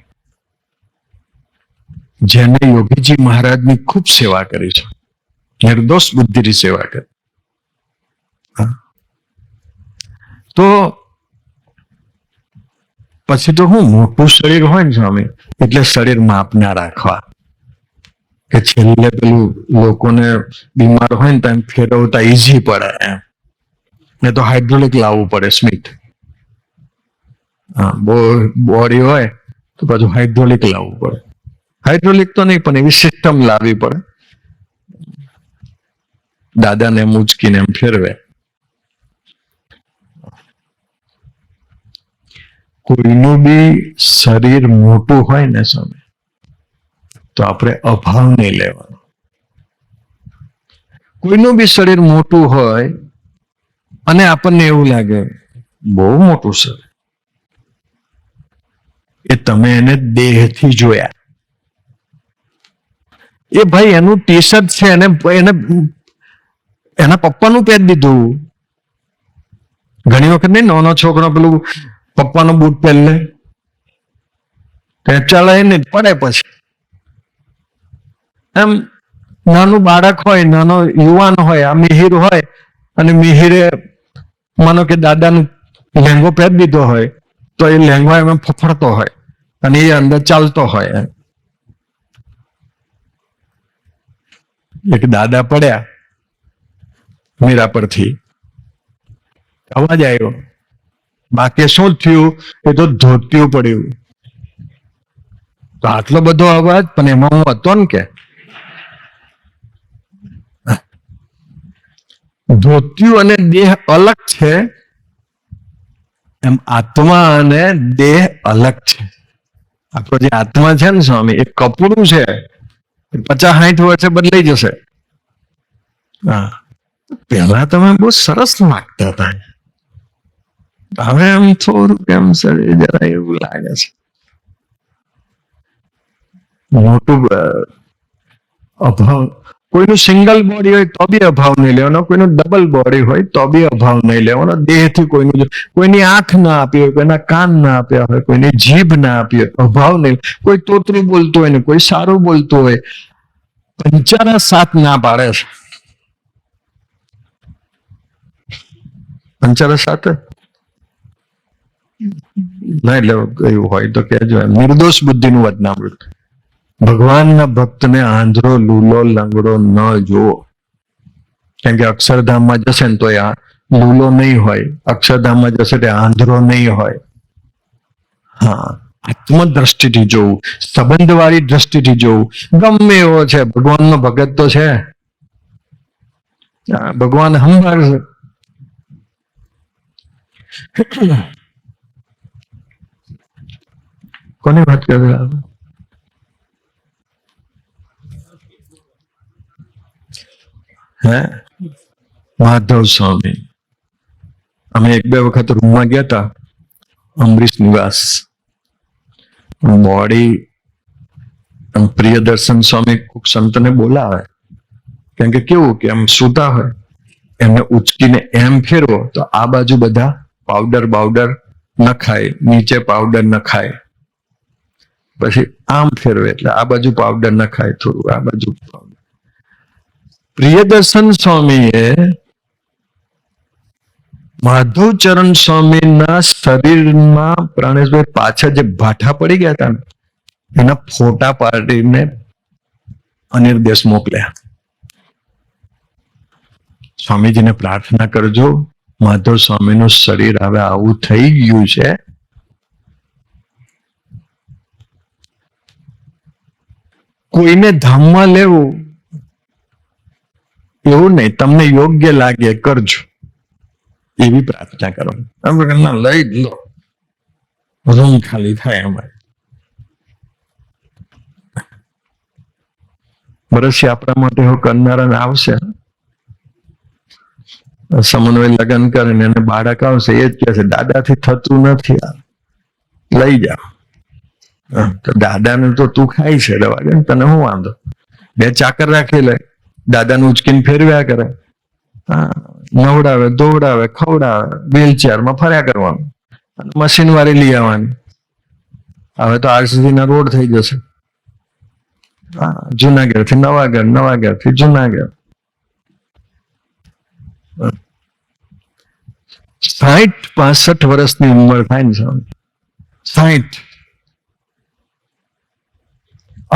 જેને યોગીજી મહારાજની ખૂબ સેવા કરી છે, નિર્દોષ બુદ્ધિની સેવા કરી. તો પછી તો હું મોટું શરીર હોય ને સ્વામી, એટલે શરીર માપ ના રાખવા કે છેલ્લે પેલું લોકોને બીમાર હોય ને ત્યાં ફેરવતા ઈઝી પડે એમ. ને તો હાઇડ્રોલિક લાવવું પડે સ્મિથ. હા, બોડી હોય તો પાછું હાઇડ્રોલિક લાવવું પડે. હાઇડ્રોલિક તો નહીં પણ એવી સિસ્ટમ લાવવી પડે, દાદાને એમ ઉચકીને એમ ફેરવે. કોઈનું બી શરીર મોટું હોય ને સ્વામી, તો આપણે અભાવ નહીં લેવાનો. કોઈનું બી શરીર મોટું હોય અને આપણને એવું લાગે બહુ મોટું શરીર, એ તમે એને દેહથી જોયા. એ ભાઈ એનું ટી શર્ટ છે, એને એના પપ્પાનું પહેરી દીધું. ઘણી વખત નહીં, નાનો છોકરો પેલું પપ્પાનો બૂટ પહેરી લે, ચલાય ને પડે. પછી એમ નાનું બાળક હોય, નાનો યુવાન હોય, આ મિહિર હોય, અને મિહિરે માનો કે દાદાનું લહેંગો પહેરી દીધો હોય, તો એ લહેંગો એમ ફફડતો હોય અને એ અંદર ચાલતો હોય. એક દાદા પડ્યા મીરા પરથી, અવાજ આવ્યો. બાકી શું થયું? એ તો ધોતિયું પડ્યું. તો આટલો બધો અવાજ, પણ એમાં હું હતો ને કે ધોતિયું અને દેહ અલગ છે, એમ આત્મા અને દેહ અલગ છે. આપણો જે આત્મા છે ને સ્વામી, એ કપડું છે, 50-60 વર્ષે બદલાઈ જશે. હા, પેલા તમે બહુ સરસ લાગતા હતા, હવે એમ થોડું કેમ શરીર જરા એવું લાગે છે. મોટું અભાવ. કોઈનું સિંગલ બોડી હોય તો બી અભાવ નહીં લેવાનો, કોઈનું ડબલ બોડી હોય તો બી અભાવ નહીં લેવાનો. દેહથી કોઈની આંખ ના આપી હોય, કોઈના કાન ના આપ્યા હોય, કોઈની જીભ ના આપી હોય, અભાવ નહીં. કોઈ તોતરું બોલતું હોય ને કોઈ સારું બોલતું હોય, પંચાના સાથ ના પાડે છે. પંચાના સાથે ના, એટલે એવું હોય તો કહેજો. નિર્દોષ બુદ્ધિનું વચનામૃત. ભગવાનના ભક્તને આંધળો, લૂલો, લંગડો ન જુઓ. કેમ કે અક્ષરધામમાં જશે ને તો એ લૂલો નહીં હોય, અક્ષરધામમાં જશે તો આંધળો નહીં હોય. હા, આત્મદ્રષ્ટિથી જોવું, સંબંધવાળી દ્રષ્ટિથી જોવું. ગમે એવો છે, ભગવાનનો ભગત તો છે, ભગવાન સંભાળશે. કોની વાત કરે? હે, માધવ સ્વામી. અમે 1-2 વખત રૂમમાં ગયા હતા, અમરીશ નિવાસ. બોડી પ્રિયદર્શન સ્વામી કોઈક સંતને બોલાવે, કેમ કે કેવું કે એમ સૂતા હોય, એમને ઉચકીને એમ ફેરવો તો આ બાજુ બધા પાવડર નખાય, નીચે પાવડર નખાય. પછી આમ ફેરવે એટલે આ બાજુ પાવડર નખાય, થોડું આ બાજુ પાવડર. પ્રિયદર્શન સ્વામીએ માધવચરણ સ્વામીના શરીરમાં પ્રાણેશભાઈ પાછળ જે ભાઠા પડી ગયા હતા ને, એના ફોટા પાડીને અનિર્દેશ મોકલ્યા. સ્વામીજીને પ્રાર્થના કરજો, માધવ સ્વામીનું શરીર હવે આવું થઈ ગયું છે, કોઈને ધામમાં લેવું એવું નહીં, તમને યોગ્ય લાગે કરજો, એવી પ્રાર્થના કરો. લઈ લો, રૂમ ખાલી થાય અમારે. વર્ષે આપણા માટે એવું કરનારા આવશે. સમન્વય લગ્ન કરીને એને બાળક આવશે, એ જ કહે છે દાદાથી થતું નથી, લઈ જાઓ. તો દાદાને તો તું ખાઈ છે દવા, તને શું વાંધો? 2 ચાકર રાખી લે, દાદાને ઉચકીને ફેરવ્યા કરે. હા, નવડાવે, દોવડાવે, ખવડાવે, વ્હીલચેરમાં ફર્યા કરવાનું, મશીન વાળી લઈ આવવાની. હવે તો RCC ના રોડ થઈ જશે. હા, જૂના ઘર થી નવા ઘર, નવા ઘર થી જૂના ઘર. 60-65 વર્ષની ઉંમર થાય ને સ્વામી, 60.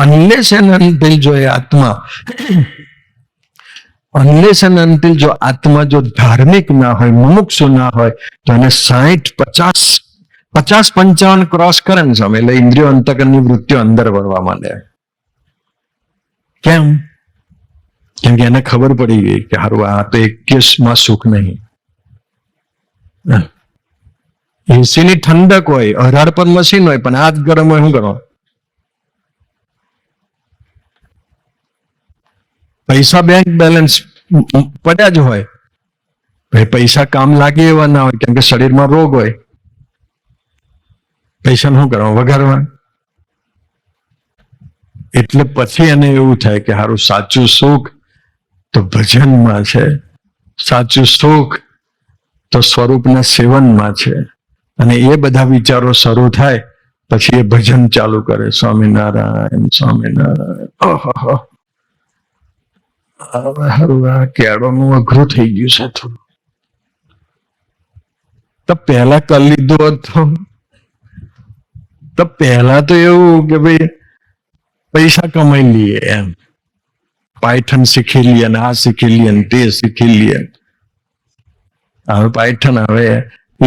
અનલેસ એન્ડ અનટિલ જો એ આત્મા, અનલેસ એન્ડ અનટિલ જો આત્મા જો ધાર્મિક ના હોય, મુમુક્ષુ ના હોય, તો એને 60-50-55 ક્રોસ કરે ને સ્વામી, એટલે ઇન્દ્રિયો અંતકરની વૃત્તિઓ અંદર વળવા માંડે. કેમ? કેમ કે એને ખબર પડી ગઈ કે હારું આ તો 21માં સુખ નહીં. એસી ની ઠંડક હોય, 18 પર મશીન હોય, પણ આ જ ગરમ હોય, શું કરો? પૈસા બેંક બેલેન્સ પડ્યા જ હોય, ભાઈ પૈસા કામ લાગે એવા ના હોય, કેમ કે શરીરમાં રોગ હોય. પૈસા શું કરવા? વગાડવા. એટલે પછી એને એવું થાય કે હારું સાચું સુખ તો ભજનમાં છે, સાચું સુખ તો સ્વરૂપના સેવનમાં છે. અને એ બધા વિચારો શરૂ થાય પછી એ ભજન ચાલુ કરે, સ્વામિનારાયણ સ્વામિનારાયણ. ઓહો, હારું આ કેળોનું અઘરું થઈ ગયું છે થોડું. તો પહેલા કરી લીધું હતું તો પહેલા તો એવું કે ભાઈ પૈસા કમાઈ લઈએ, એમ પાયથન શીખી લઈએ, ને આ શીખી લઈએ, ને તે શીખી લઈએ. હવે પાયથન હવે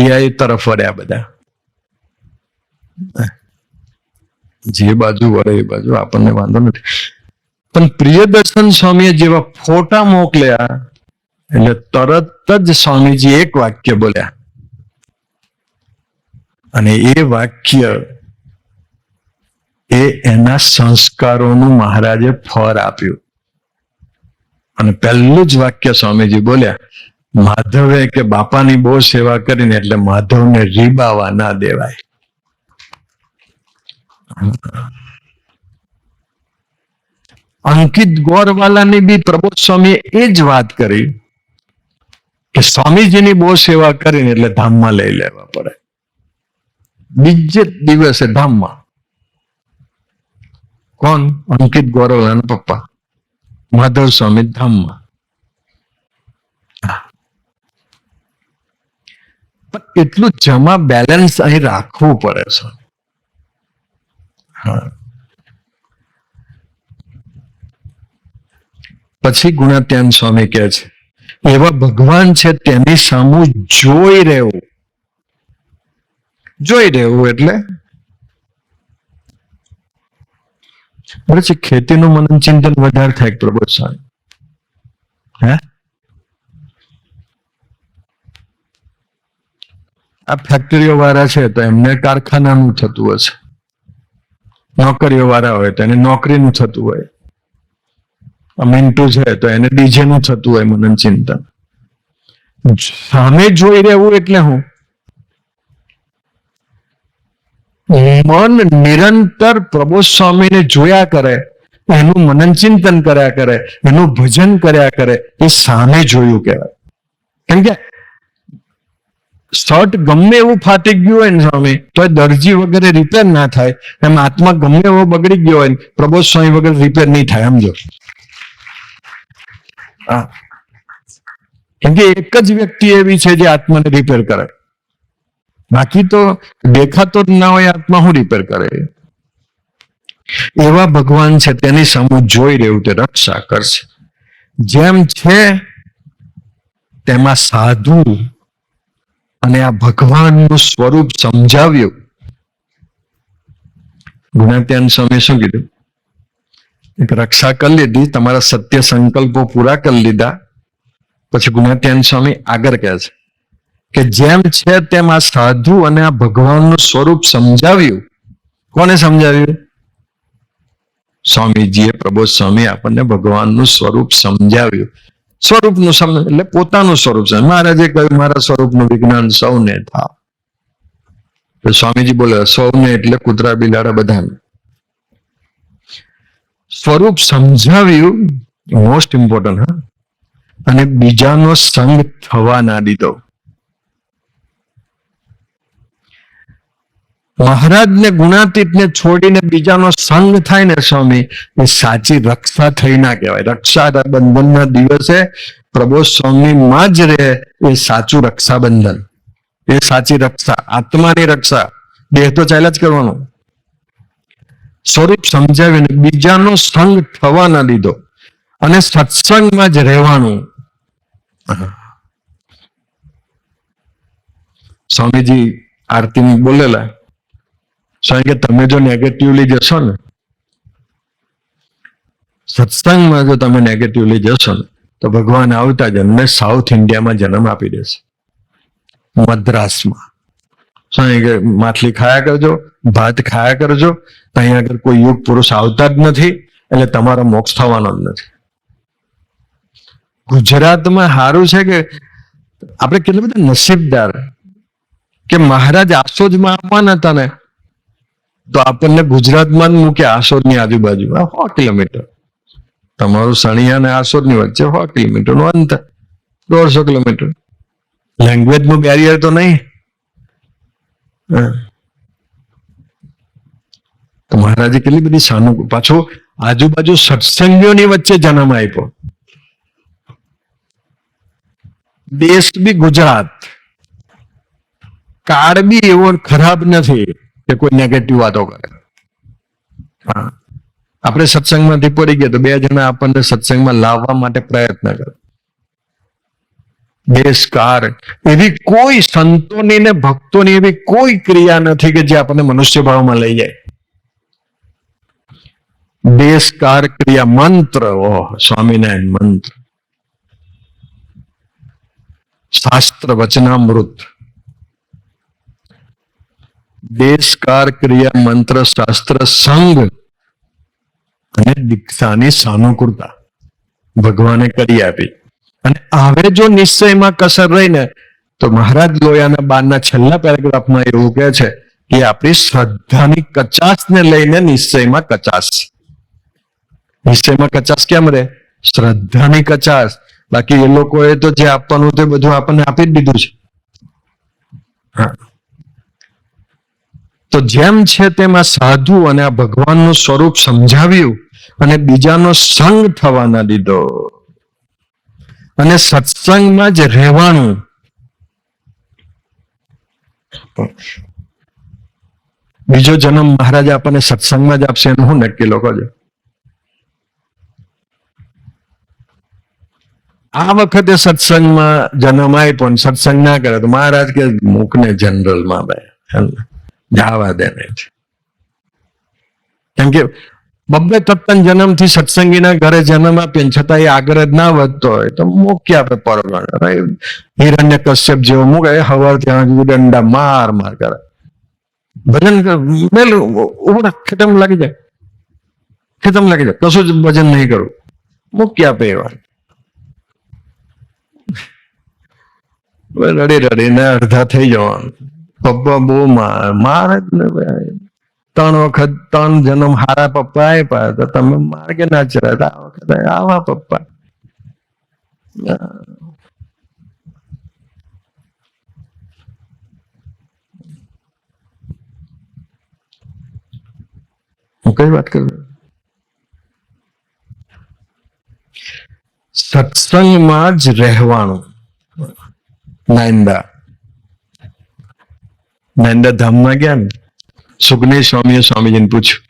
AI તરફ વળ્યા બધા. જે બાજુ વળે એ બાજુ આપણને વાંધો નથી. પણ પ્રિયદર્શન સ્વામીએ જેવા ફોટા મોકલ્યા એટલે તરત જ સ્વામીજી એક વાક્ય બોલ્યા, અને એ વાક્ય એ એના સંસ્કારોનું મહારાજે ફળ આપ્યું. અને પહેલું જ વાક્ય સ્વામીજી બોલ્યા, માધવે કે બાપાની બહુ સેવા કરીને એટલે માધવને રીબાવા ના દેવાય. અંકિત ગોરવાલાની બી પ્રબોધ સ્વામીએ એ જ વાત કરી કે સ્વામીજીની બહુ સેવા કરીને એટલે ધામમાં લઈ લેવા પડે. બીજે દિવસે ધામમાં. કોણ? અંકિત ગોરવાલાના પપ્પા માધવ સ્વામી ધામમાં. પણ એટલું જમા બેલેન્સ અહીં રાખવું પડે છે. હા. પછી ગુણાત્યાન સ્વામી કહે છે એવા ભગવાન છે તેની સામું જોઈ રહેવું. જોઈ રહેવું એટલે પછી ખેતીનું મનન ચિંતન વધારે થાય પ્રબોધ સ્વામી. હે આ ફેક્ટરીઓ વાળા છે તો એમને કારખાનાનું થતું હશે, નોકરીઓ વાળા હોય તો એને નોકરીનું થતું હોય, મિન્ટુ છે તો એને ડીજે નું થતું હોય મનન ચિંતન. સામે જોઈ રહેવું એટલે હું મન નિરંતર પ્રબોધ સ્વામીને જોયા કરે, એનું મનન ચિંતન કર્યા કરે, એનું ભજન કર્યા કરે, એ સામે જોયું કહેવાય. કેમ કે શર્ટ ગમે એવું ફાટી ગયું હોય ને સ્વામી તો દરજી વગેરે રિપેર ના થાય, એમ આત્મા ગમે એવો બગડી ગયો હોય પ્રબોધ સ્વામી વગેરે રિપેર નહીં થાય. સમજો? કેમ કે એક જ વ્યક્તિ એવી છે જે આત્માને રિપેર કરે, બાકી તો દેખાતો જ ના હોય આત્મા શું રિપેર કરે. એવા ભગવાન છે તેની સામે જોઈ રહેવું તે રક્ષા કરશે. જેમ છે તેમાં સાધુ અને આ ભગવાનનું સ્વરૂપ સમજાવ્યું. ગુણાત્યાન સ્વામી શું કીધું? એક રક્ષા કરી લીધી, તમારા સત્ય સંકલ્પો પૂરા કરી લીધા. પછી ગુણાત્યાન સ્વામી આગળ કહે છે કે જેમ છે તેમ આ સાધુ અને આ ભગવાનનું સ્વરૂપ સમજાવ્યું. કોને સમજાવ્યું? સ્વામીજીએ, પ્રબોધ સ્વામી આપણને ભગવાનનું સ્વરૂપ સમજાવ્યું. સ્વરૂપનું એટલે પોતાનું સ્વરૂપ છે. મહારાજે કહ્યું મારા સ્વરૂપનું વિજ્ઞાન સૌને થાવ. તો સ્વામીજી બોલે સૌને એટલે કૂતરા બિલાડા બધાને. સ્વરૂપ સમજાવ્યું, મોસ્ટ ઇમ્પોર્ટન્ટ. હા, અને બીજાનો સંગ થવા ના દીધો. મહારાજને ગુણાતીતને છોડીને બીજાનો સંગ થાય ને સ્વામી, એ સાચી રક્ષા થઈ ના કહેવાય. રક્ષા બંધનના દિવસે પ્રબોધ સ્વામીમાં જ રહે એ સાચું રક્ષાબંધન, એ સાચી રક્ષા, આત્માની રક્ષા. દેહ તો ચાલ્યા જ કરવાનો. સ્વરૂપ સમજાવીને બીજાનો સંગ થવા ના દીધો અને સત્સંગમાં જ રહેવાનું. સ્વામીજી આરતીમાં બોલેલા, સ્વામી કે તમે જો નેગેટિવલી જશો ને, સત્સંગમાં જો તમે નેગેટિવલી જશો ને, તો ભગવાન આવતા જન્મે સાઉથ ઇન્ડિયામાં જન્મ આપી દેશે, મદ્રાસમાં. સ્વામી કે માછલી ખાયા કરજો, ભાત ખાયા કરજો, અહીંયા આગળ કોઈ યુગ પુરુષ આવતા જ નથી, એટલે તમારો મોક્ષ થવાનો જ નથી. ગુજરાતમાં સારું છે કે આપણે કેટલા બધા નસીબદાર કે મહારાજ આસોજમાં આવવાના હતા ને, તો આપણને ગુજરાતમાં જ મૂકે, આસોદની આજુબાજુ 100 કિલોમીટર. તમારું સણિયા ને આસોદની વચ્ચે 100 કિલોમીટરનું અંતર, 150 કિલોમીટર. લેંગ્વેજનું બેરિયર તો નહીં. તો મહારાજે કેટલી બધી સાનુકૂળ, પાછો આજુબાજુ સત્સંગીઓની વચ્ચે જન્મ આપ્યો. દેશ બી ગુજરાત, કાળ બી એવો ખરાબ નથી કે કોઈ નેગેટિવ વાતો કરે. હા, આપણે સત્સંગમાંથી પડી ગયા તો 2 જણા આપણને સત્સંગમાં લાવવા માટે પ્રયત્ન કરે. દેશકાર એવી કોઈ સંતોની ને ભક્તોની એવી કોઈ ક્રિયા નથી કે જે આપણને મનુષ્ય ભાવમાં લઈ જાય. દેશકાર ક્રિયા મંત્ર, ઓહ સ્વામિનારાયણ મંત્ર, શાસ્ત્ર વચનામૃત. દેશકાર ક્રિયા મંત્ર શાસ્ત્ર સંગ અને દીક્ષાની સાનુકૂળતા ભગવાને કરી આપી. અને હવે જો નિશ્ચયમાં કસર રહીને, તો મહારાજ લોયાના 12ના છેલ્લા પેરેગ્રાફમાં એવું કહે છે કે આપણી શ્રદ્ધાની કચાશને લઈને નિશ્ચયમાં કચાશ. નિશ્ચયમાં કચાશ કેમ રહે? શ્રદ્ધાની કચાશ. બાકી એ લોકોએ તો જે આપવાનું તે બધું આપણને આપી જ દીધું છે. હા, તો જેમ છે તેમાં સાધુ અને આ ભગવાનનું સ્વરૂપ સમજાવ્યું અને બીજાનો સંગ થવા ના દીધો અને સત્સંગમાં જ રહેવાનું. બીજો જન્મ મહારાજ આપણને સત્સંગમાં જ આપશે એનું હું નક્કી લોકો છે. આ વખતે સત્સંગમાં જન્મ આપ્યો ને સત્સંગ ના કરે તો મહારાજ કે મૂકને જનરલમાં બે જવા દે. કેમ કે 253 જન્મથી સત્સંગીના ઘરે જન્મ આપીએ છતાં એ આગળ જ ના વધતો હોય તો મૂકી આપે પરગણ. હિરણ્ય કશ્યપ જેવો મૂકે, હવાર ત્યાં દંડા માર માર કરે, ભજન ખેતમ લાગી જાય, ખેતમ લાગી જાય, કશું જ ભજન નહીં કરું, મૂકી આપે એવા. રડી રડીને અડધા થઈ જવાનું. પપ્પા બહુ મારે જ ને, 3 વખત 3 જન્મ હારા પપ્પા આપ્યા તો તમે માર્ગે ના ચડ્યા. આ વખતે આવા પપ્પા. હું કઈ વાત કરું? સત્સંગમાં જ રહેવાનું. નાંદા ધામમાં ગયા ને, સુખદેવ સ્વામીએ સ્વામીજીને પૂછ્યું,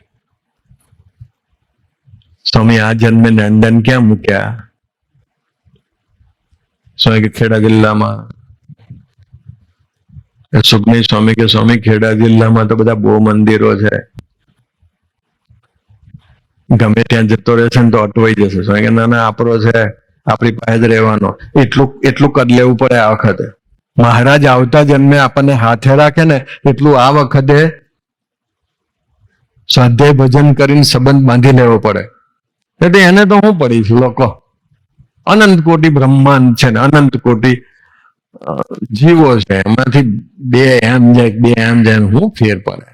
સ્વામી આ જન્મે નાંદાને ક્યાં મૂક્યા? સ્વામી કે ખેડા જિલ્લામાં. સુખદેવ સ્વામી કે સ્વામી ખેડા જિલ્લામાં તો બધા બહુ મંદિરો છે, ગમે ત્યાં જતો રહેશે ને તો અટવાઈ જશે. સ્વામી કે ના ના, આપણો છે, આપણી પાસે જ રહેવાનો. એટલું કદ લેવું પડે આ વખતે. મહારાજ આવતા જન્મે આપણને હાથે રાખે ને એટલું આ વખતે સ્વાધ્યાય ભજન કરીને સંબંધ બાંધી લેવો પડે. એટલે એને તો હું પડીશ લોકો, અનંત કોટી બ્રહ્માંડ છે ને અનંત કોટી જીવો છે, એમાંથી બે એમ જાય બે એમ જાય, હું ફેર પડે.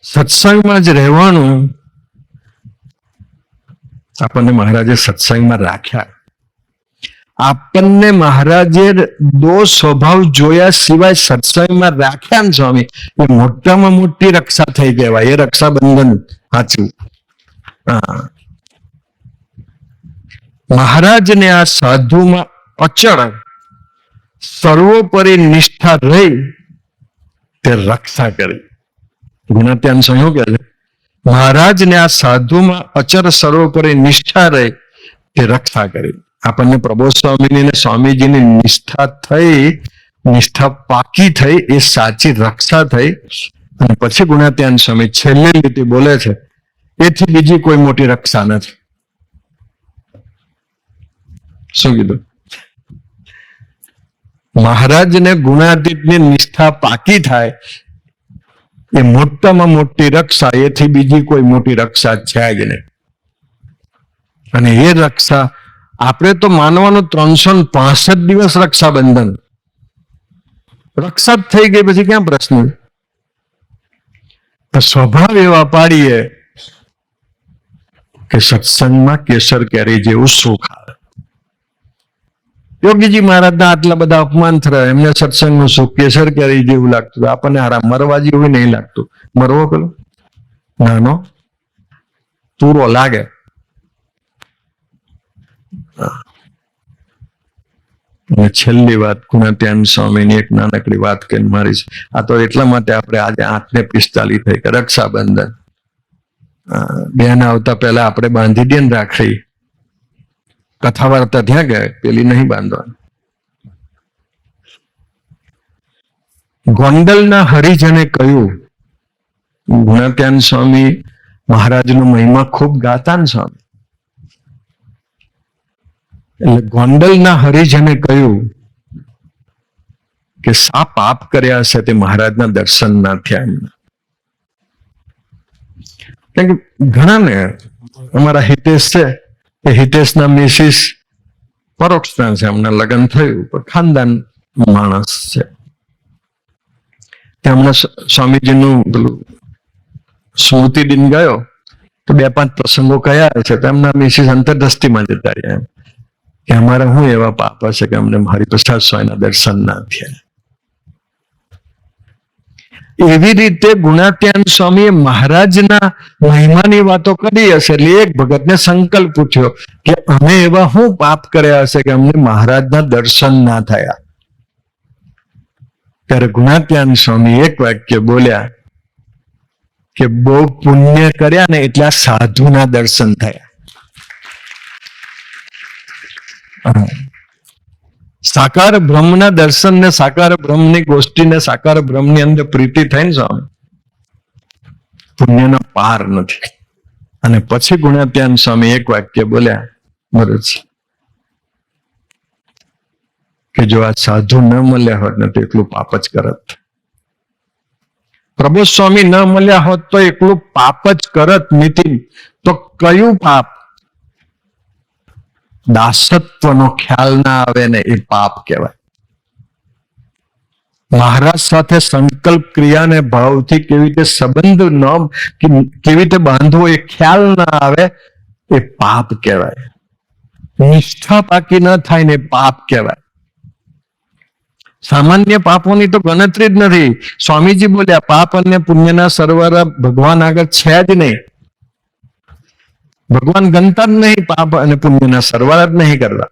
સત્સંગમાં જ રહેવાનું આપણને મહારાજે સત્સંગમાં રાખ્યા. આપણને મહારાજે દોષ સ્વભાવ જોયા સિવાય સત્સંગમાં રાખ્યા ને સ્વામી, એ મોટામાં મોટી રક્ષા થઈ કહેવાય. એ રક્ષાબંધન સાચું. મહારાજને આ સાધુમાં અચળ સર્વોપરી નિષ્ઠા રહી તે રક્ષા કરી. ગુણાત્યાન શું કહે છે? મહારાજને આ સાધુમાં અચળ સર્વોપરી નિષ્ઠા રહી તે રક્ષા કરી. આપણને પ્રબોધ સ્વામીની ને સ્વામીજીની નિષ્ઠા થઈ, નિષ્ઠા પાકી થઈ, એ સાચી રક્ષા થઈ. અને પછી ગુણાત્યાન સ્વામી છેલ્લી લીટી બોલે છે, એથી બીજી કોઈ મોટી રક્ષા નથી. શું કીધું? મહારાજને ગુણાતીતની નિષ્ઠા પાકી થાય એ મોટામાં મોટી રક્ષા, એથી બીજી કોઈ મોટી રક્ષા છે જ નહીં. અને એ રક્ષા આપણે તો માનવાનું 365 દિવસ રક્ષાબંધન. રક્ષા જ થઈ ગઈ પછી ક્યાં પ્રશ્ન? સ્વભાવ એવા પાડીએ કે સત્સંગમાં કેસર કેરી જેવું સુખ આવે. યોગીજી મહારાજના આટલા બધા અપમાન થયા, એમને સત્સંગનું સુખ કેસર કેરી જેવું લાગતું. આપણને હારા મરવા જેવું નહીં લાગતું. મરવો પેલો નાનો પૂરો લાગે. અને છેલ્લી વાત ગુણાત્યાન સ્વામીની એક નાનકડી વાત કે મારી. આ તો એટલા માટે આપણે આજે 8:45 થઈ કે રક્ષાબંધન. બેન આવતા પહેલા આપણે બાંધી દઈએ ને રાખડી. કથા વાર્તા ત્યાં ગયા, પેલી નહીં બાંધવાની. ગોંડલના હરિજને કહ્યું, ગુણાત્યાન સ્વામી મહારાજનો મહિમા ખૂબ ગાતા ને સ્વામી. એટલે ગોંડલના હરિજને કહ્યું કે શા પાપ કર્યા હશે તે મહારાજના દર્શન ના થયા એમના. કેમ કે ઘણા ને અમારા હિતેશ છે, એ હિતેશના મિસિસ પરોક્ષના છે, એમના લગ્ન થયું, પણ ખાનદાન માણસ છે. તેમણે સ્વામીજીનું પેલું સ્મૃતિ દિન ગયો તો 2-5 પ્રસંગો કયા છે, તો એમના મિસિસ અંતરદ્રષ્ટિમાં જતા રહ્યા કે અમારે શું એવા પાપ હશે કે અમને હરિપ્રસાદ સ્વામીના દર્શન ના થયા. એવી રીતે ગુણાત્યાન સ્વામીએ મહારાજના મહિમાની વાતો કરી હશે. એટલે એક ભગતને સંકલ્પ પૂછ્યો કે અમે એવા શું પાપ કર્યા હશે કે અમને મહારાજના દર્શન ના થયા. ત્યારે ગુણાત્યાન સ્વામી એક વાક્ય બોલ્યા કે બહુ પુણ્ય કર્યા ને એટલે આ સાધુના દર્શન થયા. સાકાર બ્રહ્મના દર્શન ને સાકાર બ્રહ્મની ગોષ્ઠી ને સાકાર બ્રહ્મની અંદર પ્રીતિ થાય ને સ્વામી, પુણ્યનો પાર નથી. અને પછી ગુણાત્યાન સ્વામી એક વાક્ય બોલ્યા બરોબર કે જો આ સાધુ ન મળ્યા હોત ને તો એકલું પાપ જ કરત. પ્રબોધ સ્વામી ન મળ્યા હોત તો એકલું પાપ જ કરત. નીતિન તો કયું પાપ? દાસત્વનો ખ્યાલ ના આવે ને એ પાપ કહેવાય. મહારાજ સાથે સંકલ્પ ક્રિયા ને ભાવથી કેવી રીતે સંબંધ ન કેવી રીતે બાંધવો એ ખ્યાલ ના આવે એ પાપ કહેવાય. નિષ્ઠા પાકી ન થાય ને પાપ કહેવાય. સામાન્ય પાપોની તો ગણતરી જ નથી. સ્વામીજી બોલ્યા પાપ અને પુણ્યના સરવાળા ભગવાન આગળ છે જ નહીં. ભગવાન ગણતા જ નહીં, પાપ અને પુણ્યના સરવાળા જ નહીં કરતા.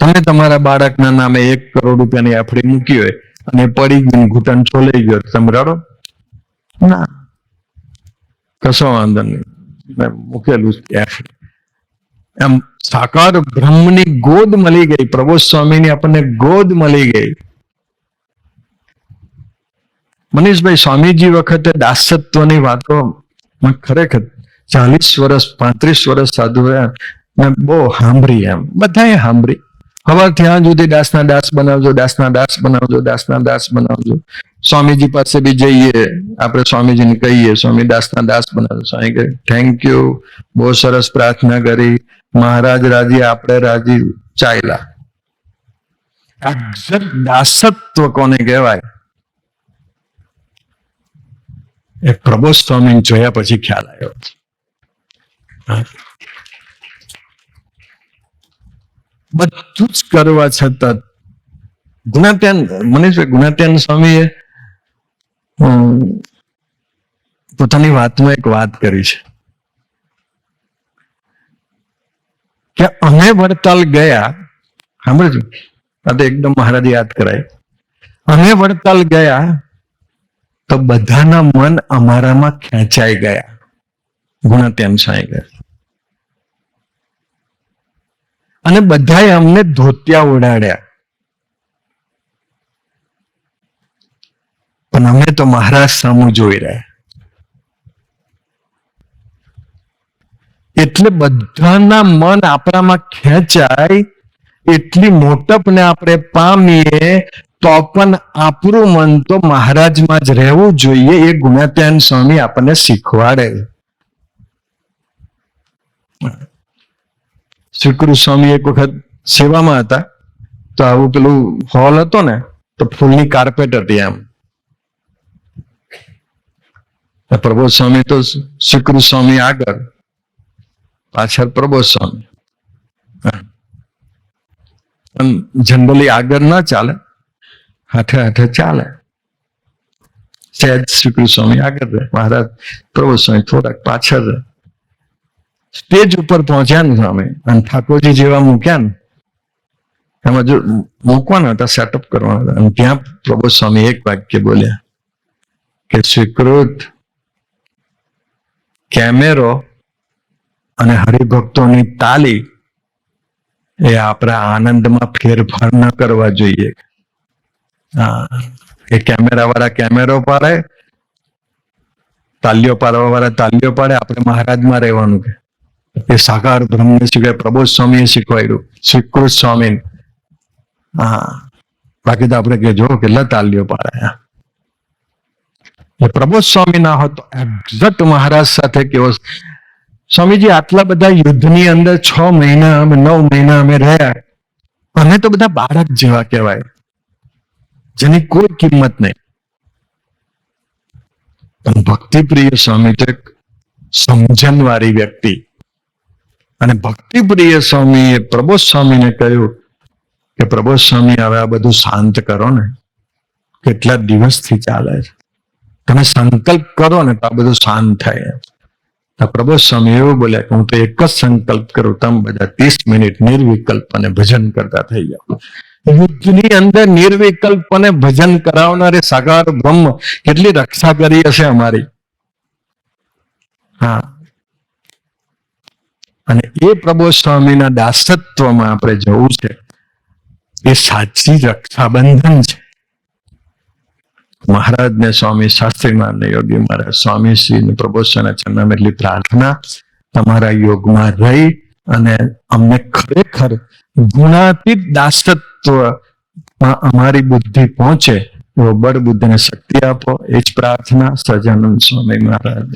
તમે તમારા બાળકના નામે 1 કરોડ રૂપિયાની એફડી મૂકી હોય અને પડી ગયું, ઘૂંટણ છોલાઈ ગયો, તમે રડો ના? કશો વાંધો નહીં, મૂકેલું એફડી. એમ સાકાર બ્રહ્મની ગોદ મળી ગઈ. પ્રબોધ સ્વામીની આપણને ગોદ મળી ગઈ. મનીષભાઈ, સ્વામીજી વખતે દાસત્વની વાતો ખરેખર 40 વર્ષ 35 વર્ષ સાધુ રહ્યા, મેં બહુ સાંભળી. એમ બધાએ સાંભળી. ખબર ત્યાં સુધી દાસના દાસ બનાવજો, દાસના દાસ બનાવજો, દાસના દાસ બનાવજો. સ્વામીજી પાસે બી જઈએ, આપણે સ્વામીજીને કહીએ સ્વામી દાસના દાસ બનાવજો. સ્વામી કહે થેન્ક યુ, બહુ સરસ પ્રાર્થના કરી, મહારાજ રાજી, આપણે રાજી, ચાલ્યા. એક્ઝેક્ટ દાસત્વ કોને કહેવાય એ પ્રબોધ સ્વામી જોયા પછી ખ્યાલ આવ્યો. બધું જ કરવા છતાં ગુણાત્યાન મનીષભાઈ ગુણાત્યાન સ્વામીએ પોતાની વાતમાં એક વાત કરી છે કે અમે વડતાલ ગયા, સાંભળજો, આ તો એકદમ મહારાજ યાદ કરાય. અમે વડતાલ ગયા તો બધાના મન અમારામાં ખેંચાઈ ગયા. ગુણાત્યાન સ્વામી ગયા અને બધાએ અમને ધોતિયા ઉડાડ્યા, પણ અમે તો મહારાજ સામું જોઈ રહ્યા. એટલે બધાના મન આપણામાં ખેંચાય, એટલી મોટપને આપણે પામીએ તો પણ આપણું મન તો મહારાજમાં જ રહેવું જોઈએ. એ ગુણાત્યાન સ્વામી આપણને શીખવાડે. શ્રીકૃષ્ણ સ્વામી એક વખત સેવામાં હતા તો આવું પેલું હોલ હતો ને, તો ફૂલની કાર્પેટ હતી. આમ પ્રબોધ સ્વામી તો શ્રીકૃષ્ણ સ્વામી આગળ, પાછળ પ્રબોધ સ્વામી. જનરલી આગળ ના ચાલે, હાથે હાથે ચાલે. સહેજ શ્રીકૃષ્ણ સ્વામી આગળ રહે, મહારાજ પ્રબોધ સ્વામી થોડાક પાછળ રહે. સ્ટેજ ઉપર પહોંચ્યા ને સ્વામી અને ઠાકોરજી જેવા મૂક્યા ને, એમાં જો મૂકવાના હતા, સેટઅપ કરવાના હતા, અને ત્યાં પ્રબોધ સ્વામી એક વાક્ય બોલ્યા કે સ્વીકૃત, કેમેરો અને હરિભક્તોની તાલી એ આપણા આનંદમાં ફેરફાર ન કરવા જોઈએ. હા, એ કેમેરા વાળા કેમેરો પાડે, તાલીઓ પાડવા વાળા તાલીઓ પાડે, આપણે મહારાજમાં રહેવાનું. કે એ સાકાર બ્રહ્મને શીખવાય, પ્રબોધ સ્વામીએ શીખવાડ્યું, શ્રીકૃષ્ણ સ્વામી. હા, બાકી તો આપણે કે જો કેટલા તાલીઓ પાડે. પ્રબોધ સ્વામી ના હોત તો એક્ઝેક્ટ મહારાજ સાથે કેવો. સ્વામીજી આટલા બધા યુદ્ધની અંદર 6 મહિના 9 મહિના અમે રહ્યા, અમે તો બધા બાળક જેવા કહેવાય, જેની કોઈ કિંમત નહીં. પણ ભક્તિ પ્રિય સ્વામી તો એક સમજણ વાળી વ્યક્તિ, અને ભક્તિ પ્રિય સ્વામીએ પ્રબોધ સ્વામીને કહ્યું કે પ્રબોધ સ્વામી હવે આ બધું શાંત કરો ને, કેટલા દિવસથી ચાલે છે, તમે સંકલ્પ કરો ને તો આ બધું શાંત થાય. પ્રબોધ સ્વામી એવું બોલ્યા કે હું તો એક જ સંકલ્પ કરું, તમે બધા 30 મિનિટ નિર્વિકલ્પ અને ભજન કરતા થઈ જાઓ. યુદ્ધની અંદર નિર્વિકલ્પ અને ભજન કરાવનારે સાકાર બ્રહ્મ કેટલી રક્ષા કરી હશે અમારી. હા, અને એ પ્રબોધ સ્વામીના દાસત્વમાં આપણે જવું છે. એ સાચી રક્ષાબંધન છે. મહારાજ ને સ્વામી શાસ્ત્રીમાન ને યોગી મહારાજ, સ્વામીશ્રી ને પ્રબોધ સ્વામીના ચરણમાં એટલી પ્રાર્થના, તમારા યોગમાં રહી અને અમને ખરેખર ગુણાતીત દાસત્વમાં અમારી બુદ્ધિ પહોંચે એવો બળ બુદ્ધિને શક્તિ આપો. એ જ પ્રાર્થના સહજાનંદ સ્વામી મહારાજ.